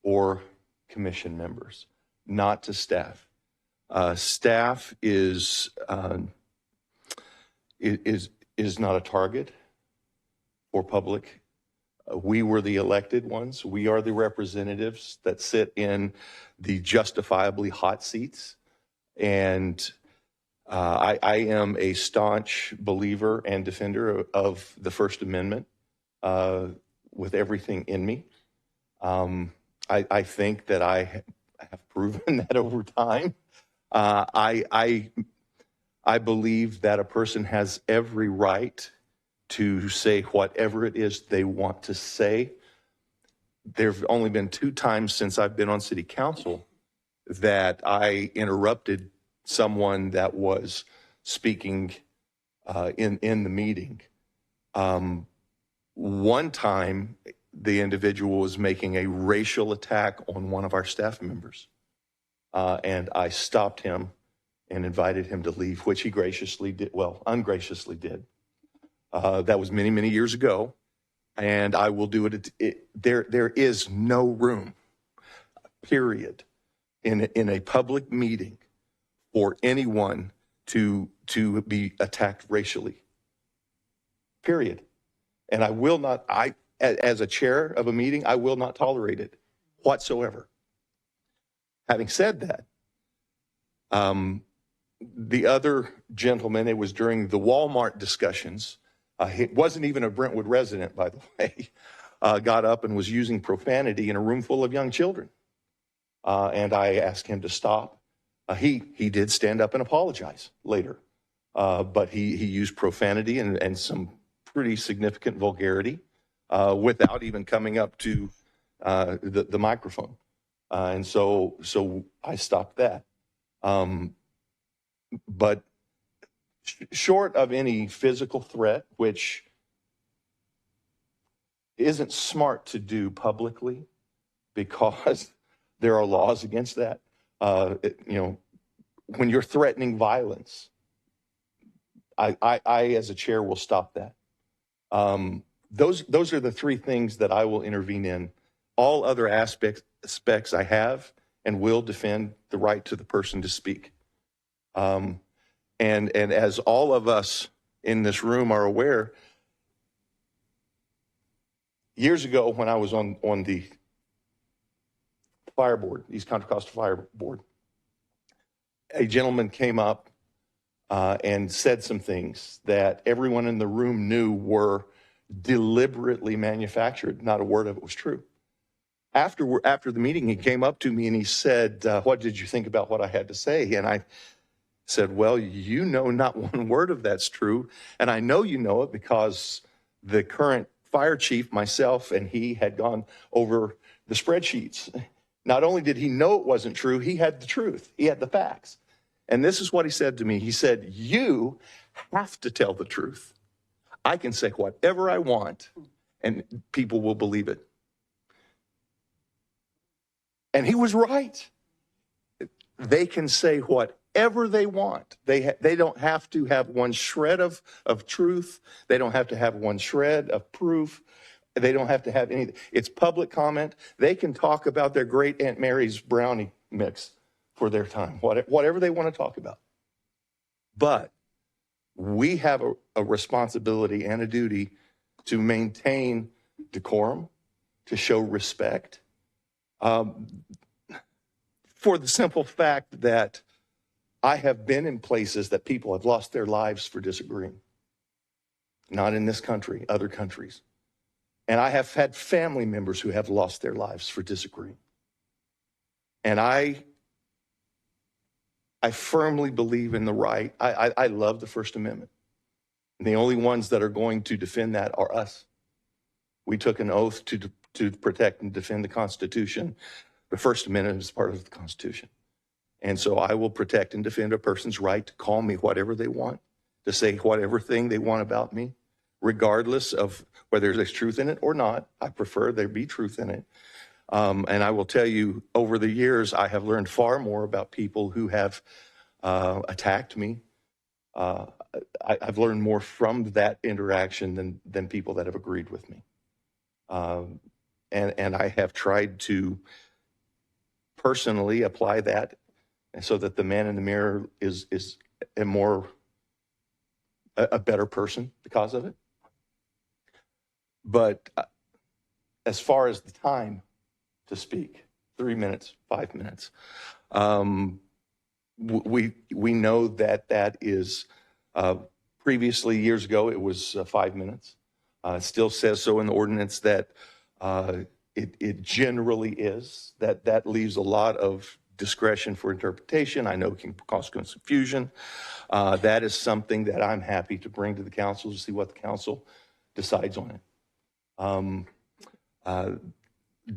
or commission members, not to staff. Staff is not a target for public. We were the elected ones. We are the representatives that sit in the justifiably hot seats. And I am a staunch believer and defender of the First Amendment with everything in me. I think that I have proven that over time. I believe that a person has every right to say whatever it is they want to say. There have only been 2 times since I've been on city council that I interrupted someone that was speaking in the meeting. One time, the individual was making a racial attack on one of our staff members. And I stopped him and invited him to leave, which he graciously did, well, ungraciously did. That was many, many years ago, and I will do it. There is no room, period, in a public meeting for anyone to be attacked racially, period. And I will not, as a chair of a meeting, I will not tolerate it whatsoever. Having said that, the other gentleman, it was during the Walmart discussions, he wasn't even a Brentwood resident, by the way, got up and was using profanity in a room full of young children. And I asked him to stop. He did stand up and apologize later, but he used profanity and some pretty significant vulgarity without even coming up to the microphone. And so I stopped that. But short of any physical threat, which isn't smart to do publicly because there are laws against that, when you're threatening violence, I as a chair will stop that. Those are the 3 things that I will intervene in. All other aspects I have and will defend the right to the person to speak. And as all of us in this room are aware, years ago when I was on the fire board, East Contra Costa Fire Board, a gentleman came up and said some things that everyone in the room knew were deliberately manufactured. Not a word of it was true. After the meeting, he came up to me and he said, what did you think about what I had to say? And I said, well, you know not one word of that's true. And I know you know it because the current fire chief, myself, and he had gone over the spreadsheets. Not only did he know it wasn't true, he had the truth. He had the facts. And this is what he said to me. He said, you have to tell the truth. I can say whatever I want, and people will believe it. And he was right. They can say whatever they want. They don't have to have one shred of truth. They don't have to have one shred of proof. They don't have to have anything. It's public comment. They can talk about their great Aunt Mary's brownie mix for their time, whatever they want to talk about. But we have a responsibility and a duty to maintain decorum, to show respect, for the simple fact that I have been in places that people have lost their lives for disagreeing. Not in this country, other countries. And I have had family members who have lost their lives for disagreeing. And I firmly believe in the right. I love the First Amendment. And the only ones that are going to defend that are us. We took an oath to protect and defend the Constitution. The First Amendment is part of the Constitution. And so I will protect and defend a person's right to call me whatever they want, to say whatever thing they want about me, regardless of whether there's truth in it or not. I prefer there be truth in it. And I will tell you, over the years, I have learned far more about people who have attacked me. I've learned more from that interaction than people that have agreed with me. And I have tried to personally apply that so that the man in the mirror is a better person because of it. But as far as the time to speak, 3 minutes, 5 minutes, we know that is previously, years ago, it was 5 minutes. It still says so in the ordinance that it generally is. That leaves a lot of discretion for interpretation. I know it can cause confusion. That is something that I'm happy to bring to the council to see what the council decides on it.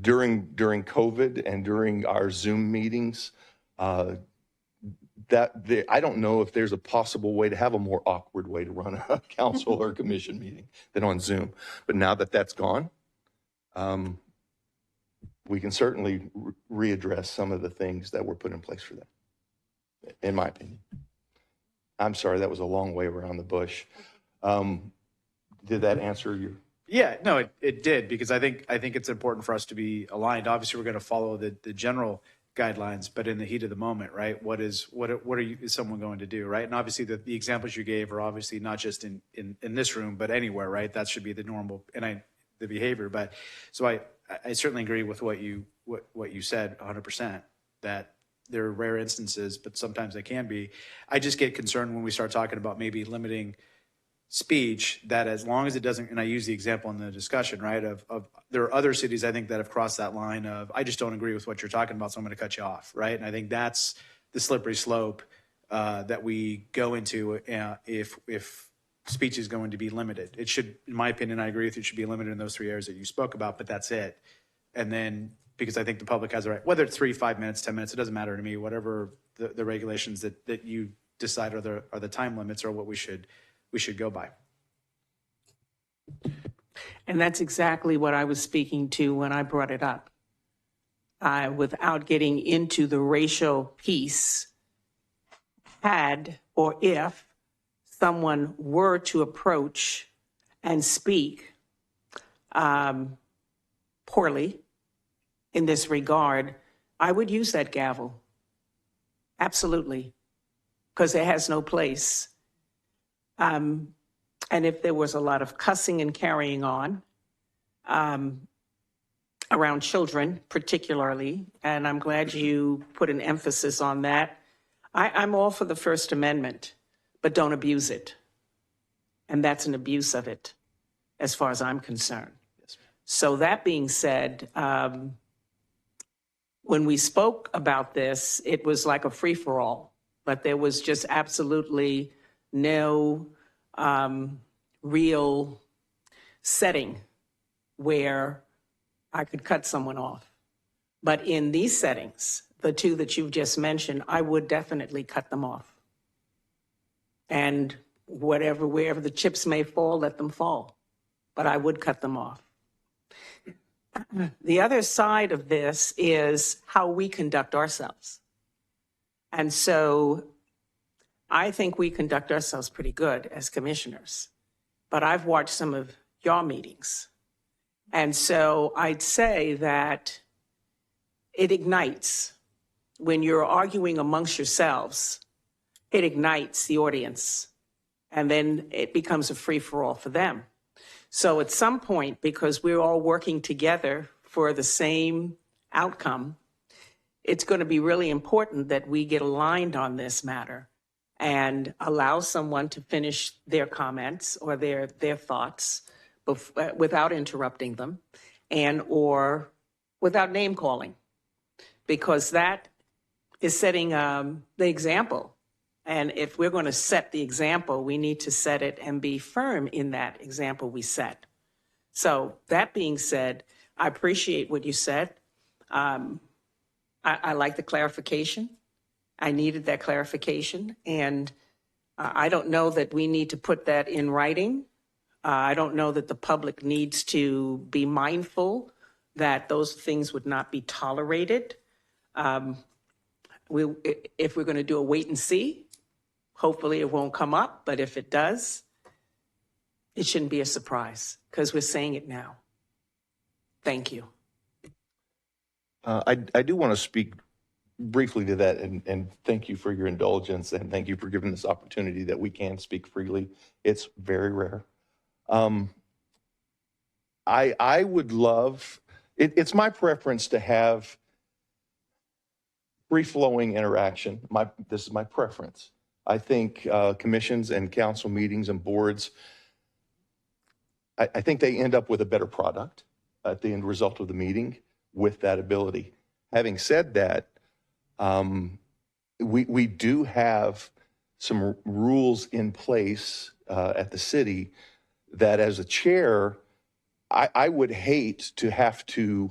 During COVID and during our Zoom meetings, I don't know if there's a possible way to have a more awkward way to run a council or commission meeting than on Zoom. But now that that's gone, we can certainly readdress some of the things that were put in place for that, in my opinion. I'm sorry, that was a long way around the bush. Did that answer your? Yeah, no, it did, because I think it's important for us to be aligned. Obviously, we're going to follow the general guidelines, but in the heat of the moment, right? Is someone going to do, right? And obviously, the examples you gave are obviously not just in this room, but anywhere, right? That should be the normal the behavior. But so I certainly agree with what you said 100%, that there are rare instances, but sometimes they can be. I just get concerned when we start talking about maybe limiting speech, that as long as it doesn't, and I use the example in the discussion, right, of there are other cities, I think, that have crossed that line of, I just don't agree with what you're talking about, so I'm going to cut you off, right? And I think that's the slippery slope that we go into if speech is going to be limited. It should, in my opinion, I agree with you, it should be limited in those 3 areas that you spoke about, but that's it. And then, because I think the public has a right, whether it's 3, 5 minutes, 10 minutes, it doesn't matter to me, whatever the regulations that you decide are the time limits or what we should go by. And that's exactly what I was speaking to when I brought it up. Without getting into the racial piece, had or if someone were to approach and speak poorly in this regard, I would use that gavel. Absolutely. Because it has no place. And if there was a lot of cussing and carrying on around children, particularly, and I'm glad you put an emphasis on that. I'm all for the First Amendment, but don't abuse it. And that's an abuse of it, as far as I'm concerned. So that being said, when we spoke about this, it was like a free-for-all, but there was just absolutely no real setting where I could cut someone off. But in these settings, the two that you've just mentioned, I would definitely cut them off. And wherever the chips may fall, let them fall. But I would cut them off. The other side of this is how we conduct ourselves. And so I think we conduct ourselves pretty good as commissioners, but I've watched some of your meetings. And so I'd say that it ignites when you're arguing amongst yourselves, it ignites the audience, and then it becomes a free-for-all for them. So at some point, because we're all working together for the same outcome, it's going to be really important that we get aligned on this matter and allow someone to finish their comments or their thoughts without interrupting them and or without name calling, because that is setting the example. And if we're going to set the example, we need to set it and be firm in that example we set. So that being said, I appreciate what you said. I like the clarification. I needed that clarification. And I don't know that we need to put that in writing. I don't know that the public needs to be mindful that those things would not be tolerated. If we're going to do a wait and see, hopefully it won't come up, but if it does, it shouldn't be a surprise because we're saying it now. Thank you. I do want to speak briefly to that and thank you for your indulgence and thank you for giving this opportunity that we can speak freely. It's very rare. I would love, it's my preference to have free-flowing interaction. This is my preference. I think commissions and council meetings and boards, I think they end up with a better product at the end result of the meeting with that ability. Having said that, we do have some rules in place at the city that as a chair, I would hate to have to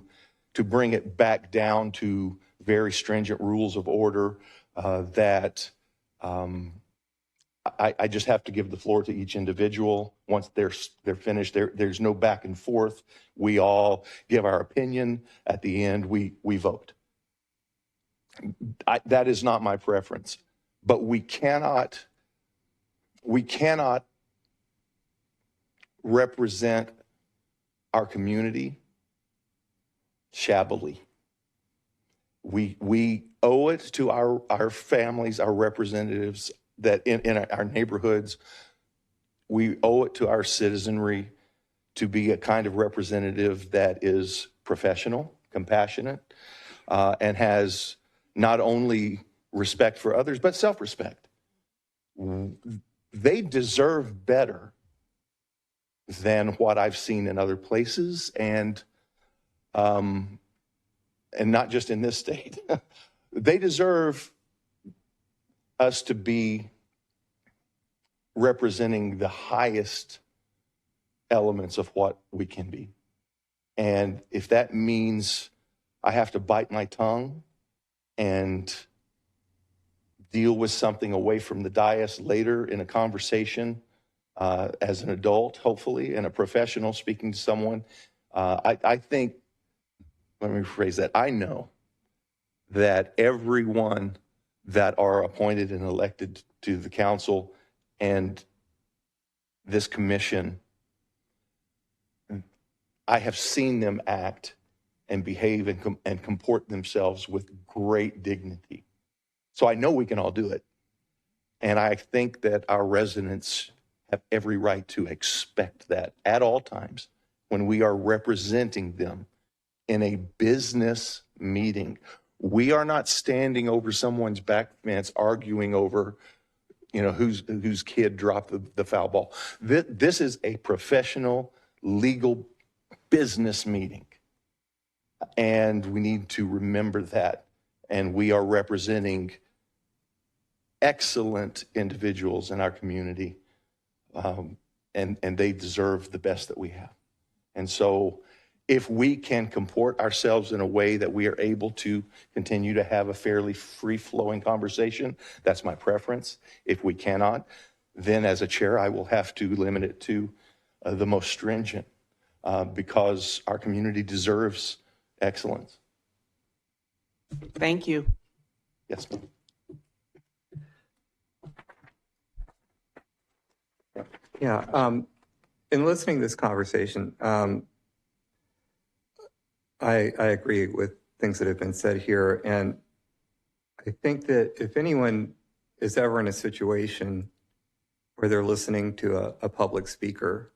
bring it back down to very stringent rules of order that I just have to give the floor to each individual. Once they're finished, there's no back and forth. We all give our opinion. At the end, we vote. That is not my preference, but we cannot represent our community shabbily. We owe it to our families, our representatives that in our neighborhoods. We owe it to our citizenry to be a kind of representative that is professional, compassionate, and has not only respect for others, but self-respect. They deserve better than what I've seen in other places, and not just in this state. They deserve us to be representing the highest elements of what we can be. And if that means I have to bite my tongue and deal with something away from the dais later in a conversation as an adult, hopefully, and a professional speaking to someone, I think, let me rephrase that, I know that everyone that are appointed and elected to the council and this commission, I have seen them act and behave and comport themselves with great dignity. So I know we can all do it. And I think that our residents have every right to expect that at all times when we are representing them in a business meeting. We are not standing over someone's back fence arguing over, whose kid dropped the foul ball. This is a professional, legal business meeting. And we need to remember that. And we are representing excellent individuals in our community. And they deserve the best that we have. And so if we can comport ourselves in a way that we are able to continue to have a fairly free-flowing conversation, that's my preference. If we cannot, then as a chair, I will have to limit it to the most stringent. because our community deserves excellence. Thank you. Yes, ma'am. Yeah, in listening to this conversation, I agree with things that have been said here. And I think that if anyone is ever in a situation where they're listening to a public speaker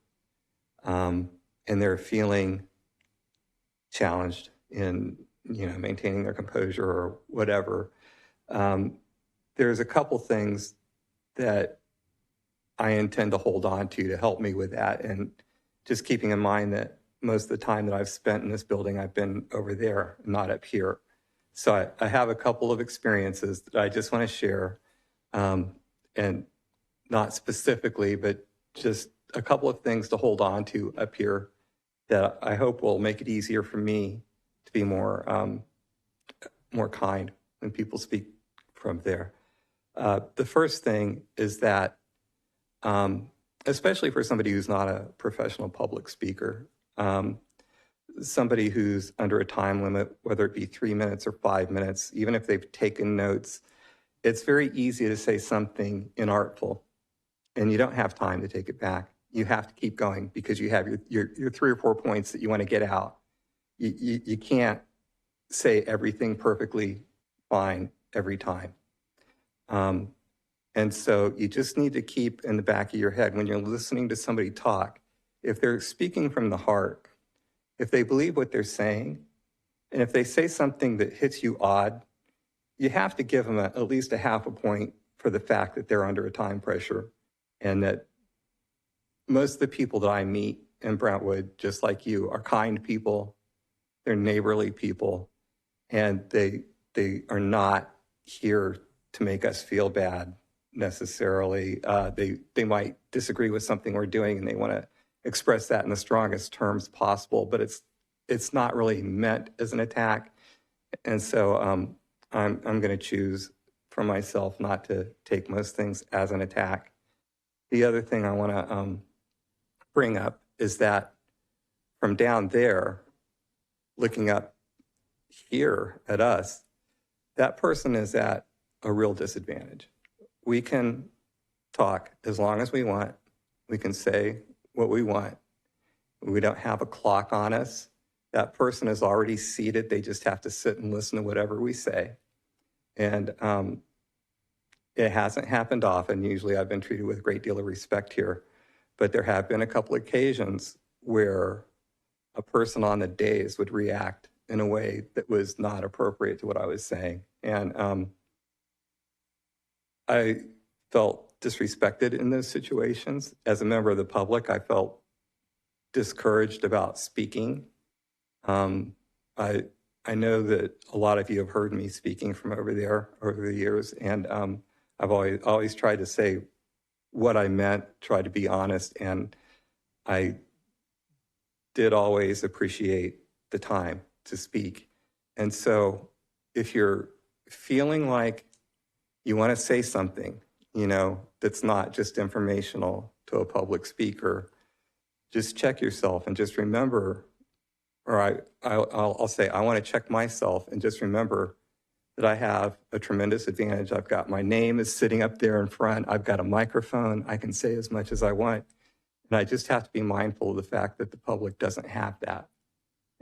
and they're feeling challenged in, maintaining their composure or whatever, there's a couple things that I intend to hold on to help me with that. And just keeping in mind that most of the time that I've spent in this building, I've been over there, not up here. So I have a couple of experiences that I just want to share, and not specifically, but just a couple of things to hold on to up here that I hope will make it easier for me to be more kind when people speak from there. The first thing is that, especially for somebody who's not a professional public speaker, somebody who's under a time limit, whether it be 3 minutes or 5 minutes, even if they've taken notes, it's very easy to say something inartful and you don't have time to take it back. You have to keep going because you have your 3 or 4 points that you want to get out. You can't say everything perfectly fine every time. And so you just need to keep in the back of your head when you're listening to somebody talk, if they're speaking from the heart, if they believe what they're saying, and if they say something that hits you odd, you have to give them at least a half a point for the fact that they're under a time pressure, and that most of the people that I meet in Brentwood, just like you, are kind people, they're neighborly people, and they are not here to make us feel bad necessarily. They might disagree with something we're doing and they want to express that in the strongest terms possible, but it's not really meant as an attack. And so I'm going to choose for myself not to take most things as an attack. The other thing I want to bring up is that from down there, looking up here at us, that person is at a real disadvantage. We can talk as long as we want. We can say what we want. We don't have a clock on us. That person is already seated. They just have to sit and listen to whatever we say. And it hasn't happened often. Usually I've been treated with a great deal of respect here. But there have been a couple of occasions where a person on the dais would react in a way that was not appropriate to what I was saying. And I felt disrespected in those situations. As a member of the public, I felt discouraged about speaking. I know that a lot of you have heard me speaking from over there over the years, and I've always tried to say what I meant, try to be honest, and I did always appreciate the time to speak. And so if you're feeling like you want to say something, that's not just informational to a public speaker, just check yourself and just remember, or I'll say, I want to check myself and just remember that I have a tremendous advantage. I've got my name is sitting up there in front. I've got a microphone. I can say as much as I want. And I just have to be mindful of the fact that the public doesn't have that.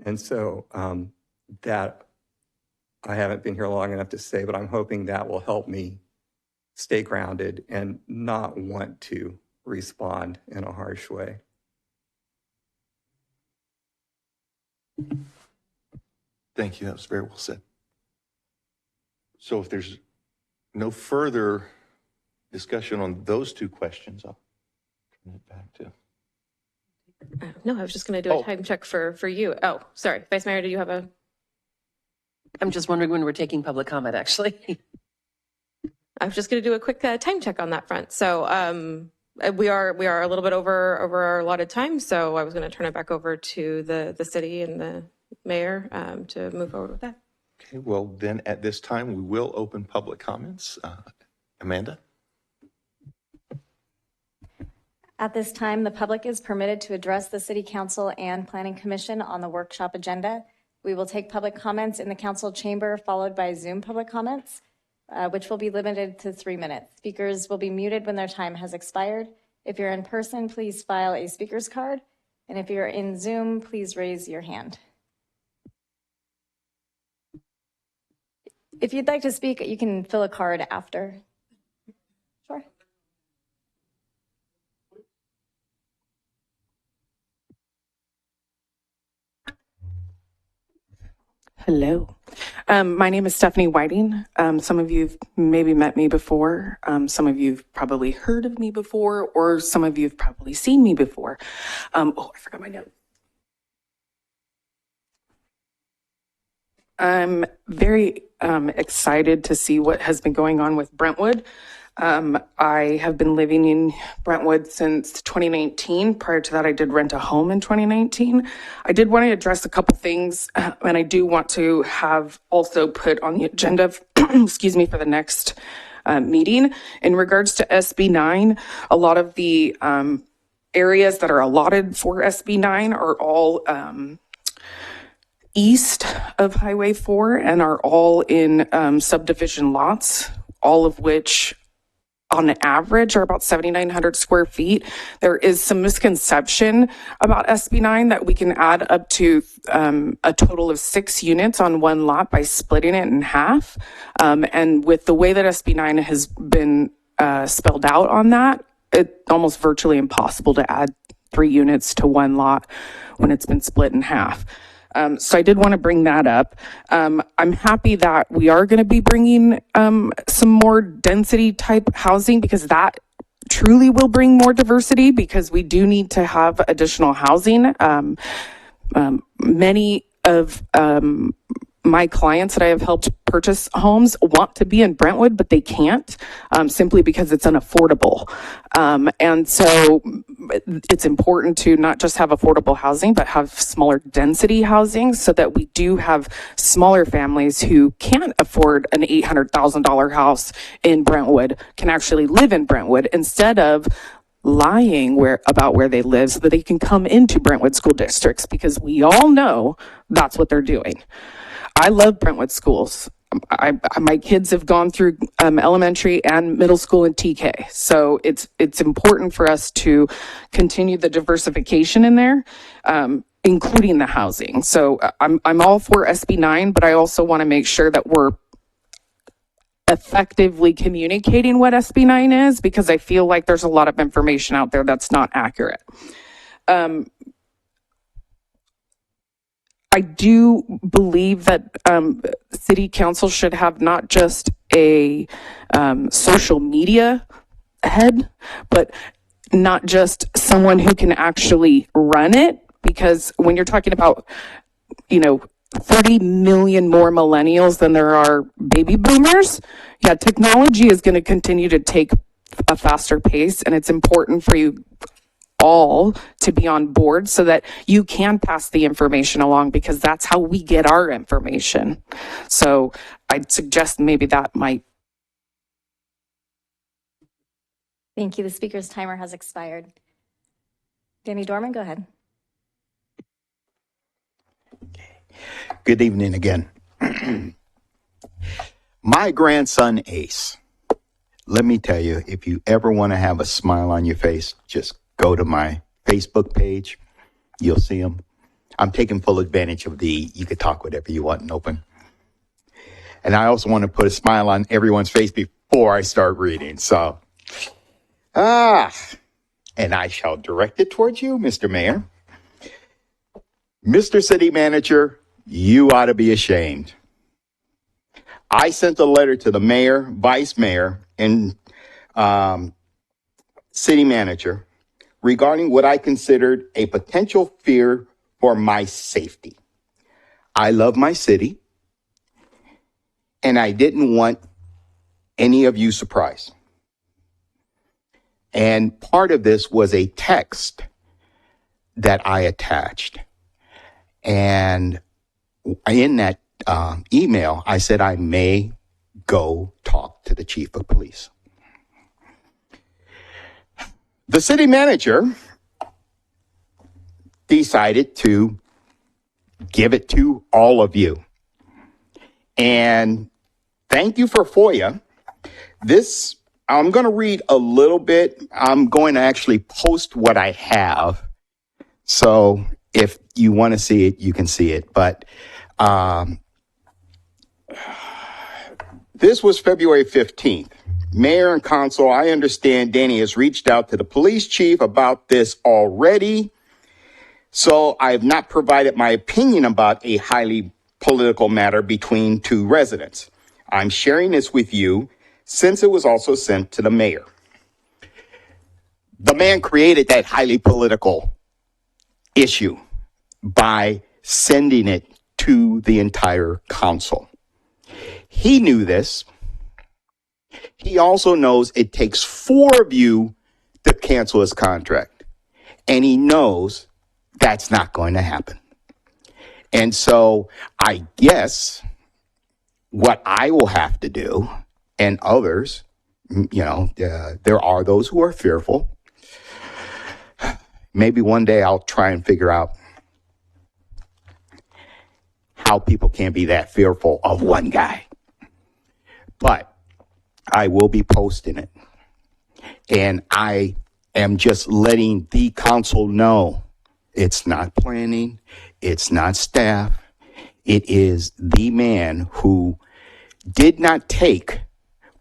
And so that I haven't been here long enough to say, but I'm hoping that will help me stay grounded and not want to respond in a harsh way. Thank you. That was very well said. So if there's no further discussion on those 2 questions, I'll turn it back to. No, I was just going to do a time check for you. Oh, sorry. Vice Mayor, do you have a? I'm just wondering when we're taking public comment, actually. I was just going to do a quick time check on that front. So we are a little bit over our allotted time. So I was going to turn it back over to the city and the mayor to move forward with that. Okay, well, then at this time, we will open public comments. Amanda? At this time, the public is permitted to address the City Council and Planning Commission on the workshop agenda. We will take public comments in the council chamber, followed by Zoom public comments, which will be limited to 3 minutes. Speakers will be muted when their time has expired. If you're in person, please file a speaker's card. And if you're in Zoom, please raise your hand. If you'd like to speak, you can fill a card after. Sure. Hello. My name is Stephanie Whiting. Some of you have maybe met me before. Some of you have probably heard of me before, or some of you have probably seen me before. Oh, I forgot my note. I'm very excited to see what has been going on with Brentwood. I have been living in Brentwood since 2019. Prior to that, I did rent a home in 2019. I did want to address a couple things, and I do want to have also put on the agenda, excuse me, for the next meeting. In regards to SB 9, a lot of the areas that are allotted for SB 9 are all east of Highway 4 and are all in subdivision lots, all of which on average are about 7,900 square feet. There is some misconception about SB 9 that we can add up to a total of 6 units on one lot by splitting it in half. And with the way that SB 9 has been spelled out on that, it's almost virtually impossible to add 3 units to one lot when it's been split in half. So I did want to bring that up. I'm happy that we are going to be bringing some more density type housing, because that truly will bring more diversity, because we do need to have additional housing. Many of my clients that I have helped purchase homes want to be in Brentwood, but they can't, simply because it's unaffordable. And so it's important to not just have affordable housing, but have smaller density housing, so that we do have smaller families who can't afford an $800,000 house in Brentwood can actually live in Brentwood, instead of lying about where they live, so that they can come into Brentwood school districts, because we all know that's what they're doing. I love Brentwood schools. My kids have gone through elementary and middle school in TK. So it's important for us to continue the diversification in there, including the housing. So I'm all for SB 9, but I also want to make sure that we're effectively communicating what SB 9 is, because I feel like there's a lot of information out there that's not accurate. I do believe that City Council should have not just a social media head, but not just someone who can actually run it, because when you're talking about, 30 million more millennials than there are baby boomers, yeah, technology is going to continue to take a faster pace, and it's important for you all to be on board so that you can pass the information along, because that's how we get our information. So I'd suggest maybe that might. Thank you. The speaker's timer has expired. Danny Dorman, go ahead. Good evening again. My grandson, Ace, let me tell you, if you ever want to have a smile on your face, just go to my Facebook page. You'll see him. I'm taking full advantage of you could talk whatever you want and open. And I also want to put a smile on everyone's face before I start reading. So, and I shall direct it towards you, Mr. Mayor. Mr. City Manager, you ought to be ashamed. I sent a letter to the mayor, vice mayor, and city manager regarding what I considered a potential fear for my safety. I love my city, and I didn't want any of you surprised. And part of this was a text that I attached. And in that email, I said I may go talk to the chief of police. The city manager decided to give it to all of you. And thank you for FOIA. This, I'm going to read a little bit. I'm going to actually post what I have. So if you want to see it, you can see it. But this was February 15th. Mayor and Council, I understand Danny has reached out to the police chief about this already. So I have not provided my opinion about a highly political matter between two residents. I'm sharing this with you since it was also sent to the mayor. The man created that highly political issue by sending it to the entire council. He knew this. He also knows it takes 4 of you to cancel his contract. And he knows that's not going to happen. And so I guess what I will have to do, and others, there are those who are fearful. Maybe one day I'll try and figure out how people can be that fearful of one guy. But I will be posting it. And I am just letting the council know it's not planning, it's not staff. It is the man who did not take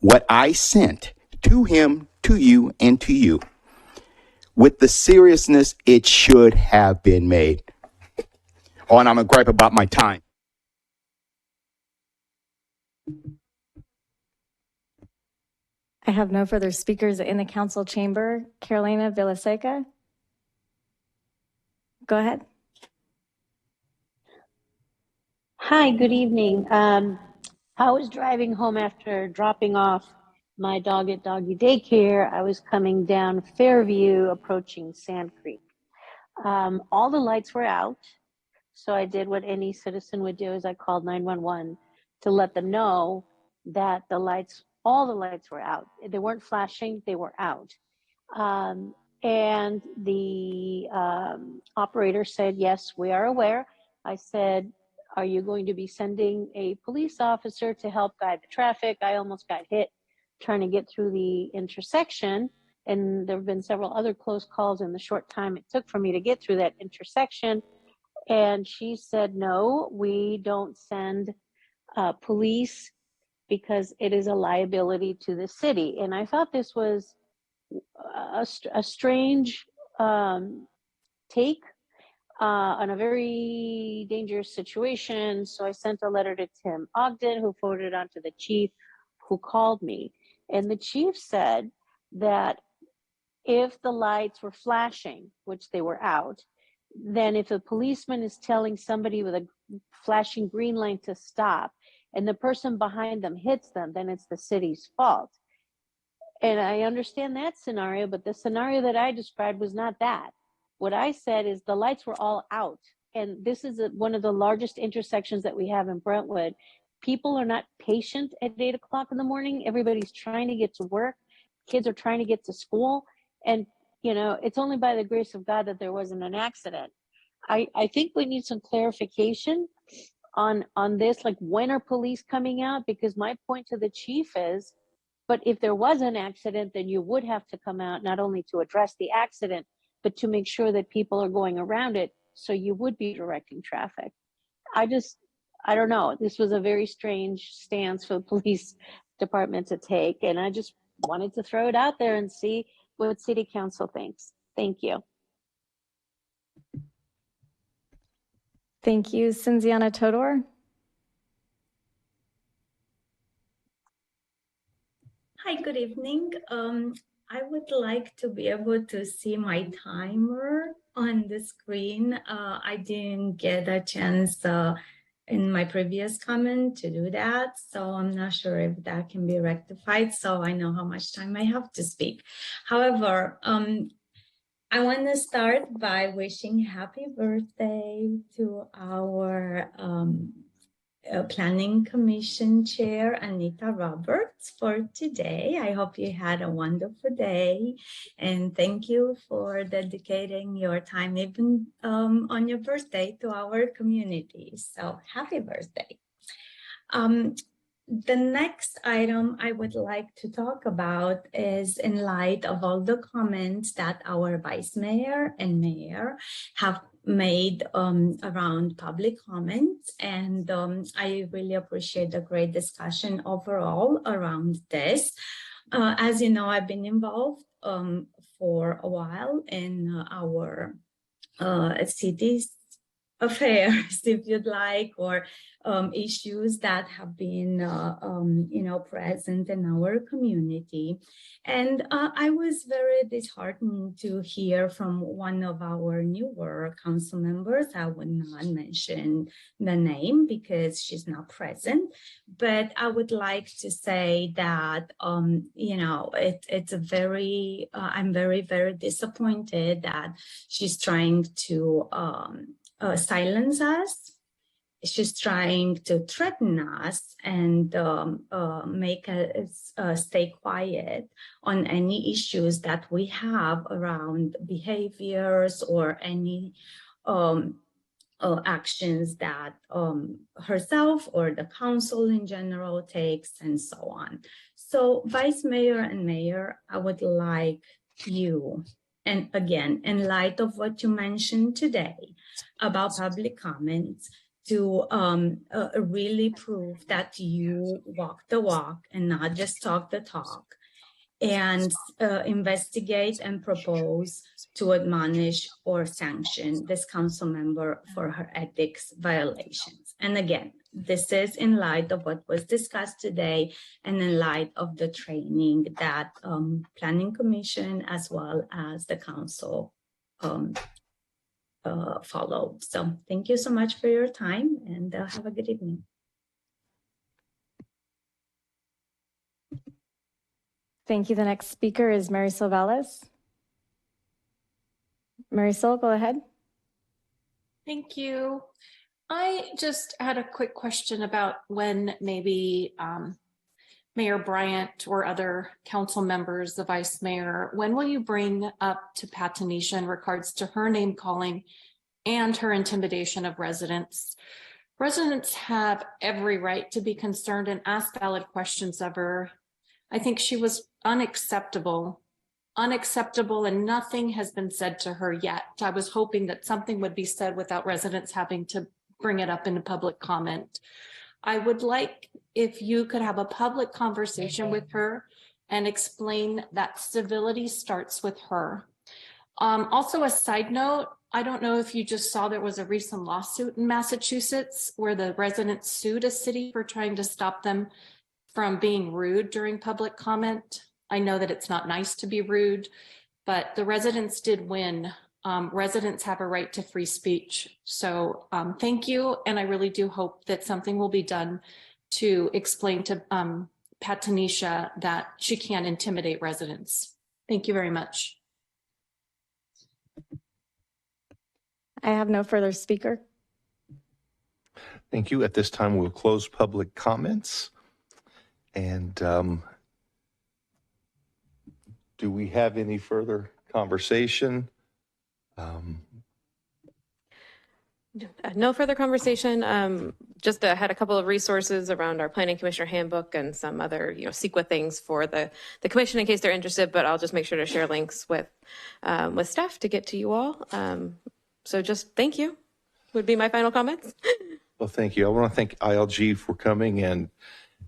what I sent to him, to you, and to you with the seriousness it should have been made. Oh, and I'm going to gripe about my time. I have no further speakers in the council chamber. Carolina Villaseca. Go ahead. Hi, good evening. I was driving home after dropping off my dog at doggy daycare. I was coming down Fairview, approaching Sand Creek. All the lights were out, so I did what any citizen would do: is I called 911 to let them know that all the lights were out. They weren't flashing, they were out. And the operator said, yes, we are aware. I said, are you going to be sending a police officer to help guide the traffic? I almost got hit trying to get through the intersection. And there have been several other close calls in the short time it took for me to get through that intersection. And she said, no, we don't send police because it is a liability to the city. And I thought this was a strange take on a very dangerous situation. So I sent a letter to Tim Ogden, who forwarded it on to the chief, who called me. And the chief said that if the lights were flashing, which they were out, then if a policeman is telling somebody with a flashing green light to stop, and the person behind them hits them, then it's the city's fault. And I understand that scenario, but the scenario that I described was not that. What I said is the lights were all out. And this is one of the largest intersections that we have in Brentwood. People are not patient at 8 o'clock in the morning. Everybody's trying to get to work. Kids are trying to get to school. And, it's only by the grace of God that there wasn't an accident. I think we need some clarification on this, like when are police coming out? Because my point to the chief is, but if there was an accident, then you would have to come out not only to address the accident, but to make sure that people are going around it. So you would be directing traffic. I don't know. This was a very strange stance for the police department to take. And I just wanted to throw it out there and see what city council thinks. Thank you. Thank you. Cinziana Todor. Hi, good evening. I would like to be able to see my timer on the screen. I didn't get a chance in my previous comment to do that, so I'm not sure if that can be rectified, so I know how much time I have to speak. However, I want to start by wishing happy birthday to our Planning Commission Chair Anita Roberts for today. I hope you had a wonderful day, and thank you for dedicating your time even on your birthday to our community. So happy birthday. The next item I would like to talk about is in light of all the comments that our Vice Mayor and Mayor have made around public comments. And I really appreciate the great discussion overall around this. As you know, I've been involved for a while in our city's affairs, if you'd like, or issues that have been, present in our community. And I was very disheartened to hear from one of our newer council members. I would not mention the name because she's not present, but I would like to say that, it's a very, I'm very, very disappointed that she's trying to silence us. She's trying to threaten us and make us stay quiet on any issues that we have around behaviors or any actions that herself or the council in general takes and so on. So Vice Mayor and Mayor, I would like you, and again, in light of what you mentioned today about public comments, to really prove that you walk the walk and not just talk the talk, and investigate and propose to admonish or sanction this council member for her ethics violations. And again, this is in light of what was discussed today and in light of the training that Planning Commission as well as the council followed. So thank you so much for your time, and have a good evening. Thank you. The next speaker is Marisol Valles. Marisol, go ahead. Thank you. I just had a quick question about when maybe Mayor Bryant or other council members, the vice mayor, when will you bring up to Pat Tanisha in regards to her name calling and her intimidation of residents? Residents have every right to be concerned and ask valid questions of her. I think she was unacceptable, and nothing has been said to her yet. I was hoping that something would be said without residents having to bring it up in a public comment. I would like if you could have a public conversation with her and explain that civility starts with her. Also, a side note, I don't know if you just saw there was a recent lawsuit in Massachusetts where the residents sued a city for trying to stop them from being rude during public comment. I know that it's not nice to be rude, but the residents did win. Residents have a right to free speech. So thank you. And I really do hope that something will be done to explain to Pat Tanisha that she can't intimidate residents. Thank you very much. I have no further speaker. Thank you. At this time, we'll close public comments. And do we have any further conversation? No further conversation. Just had a couple of resources around our Planning Commissioner handbook and some other, CEQA things for the commission in case they're interested. But I'll just make sure to share links with staff to get to you all. So just thank you. Would be my final comments. Well, thank you. I want to thank ILG for coming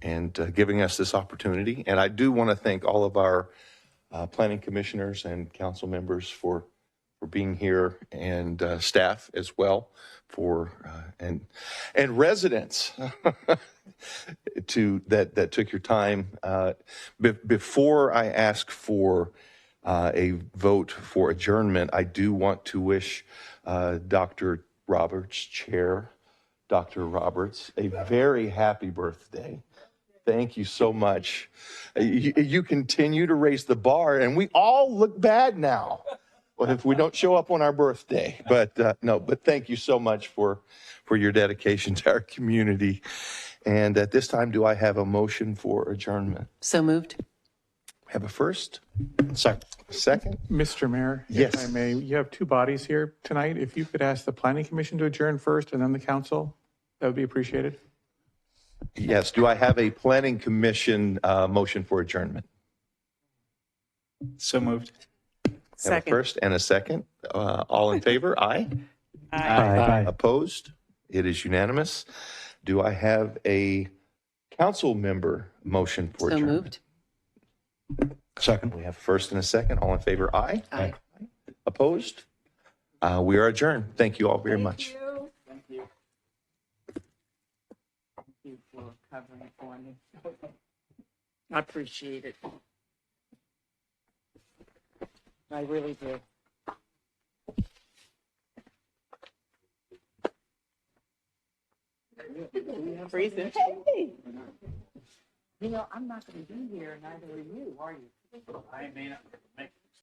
and giving us this opportunity. And I do want to thank all of our planning commissioners and council members for being here, and staff as well for and residents that took your time. Before I ask for a vote for adjournment, I do want to wish Dr. Roberts, Chair Dr. Roberts, a very happy birthday. Thank you so much. You continue to raise the bar, and we all look bad now. Well, if we don't show up on our birthday, but no, but thank you so much for your dedication to our community. And at this time, do I have a motion for adjournment? So moved. Have a first? Second. Second? Mr. Mayor, Yes. if I may, you have two bodies here tonight. If you could ask the Planning Commission to adjourn first and then the council, that would be appreciated. Yes. Do I have a planning commission motion for adjournment? So moved. Have a Second. first and a second. All in favor? Aye. Aye. Opposed? It is unanimous. Do I have a council member motion for So adjournment? moved. Second. We have a first and a second. All in favor? Aye. Aye. Opposed? We are adjourned. Thank you all very much. Thank you for covering it for me. I appreciate it. I really do. Freezing. Hey. You know, I'm not going to be here, neither are you, are you? I may not make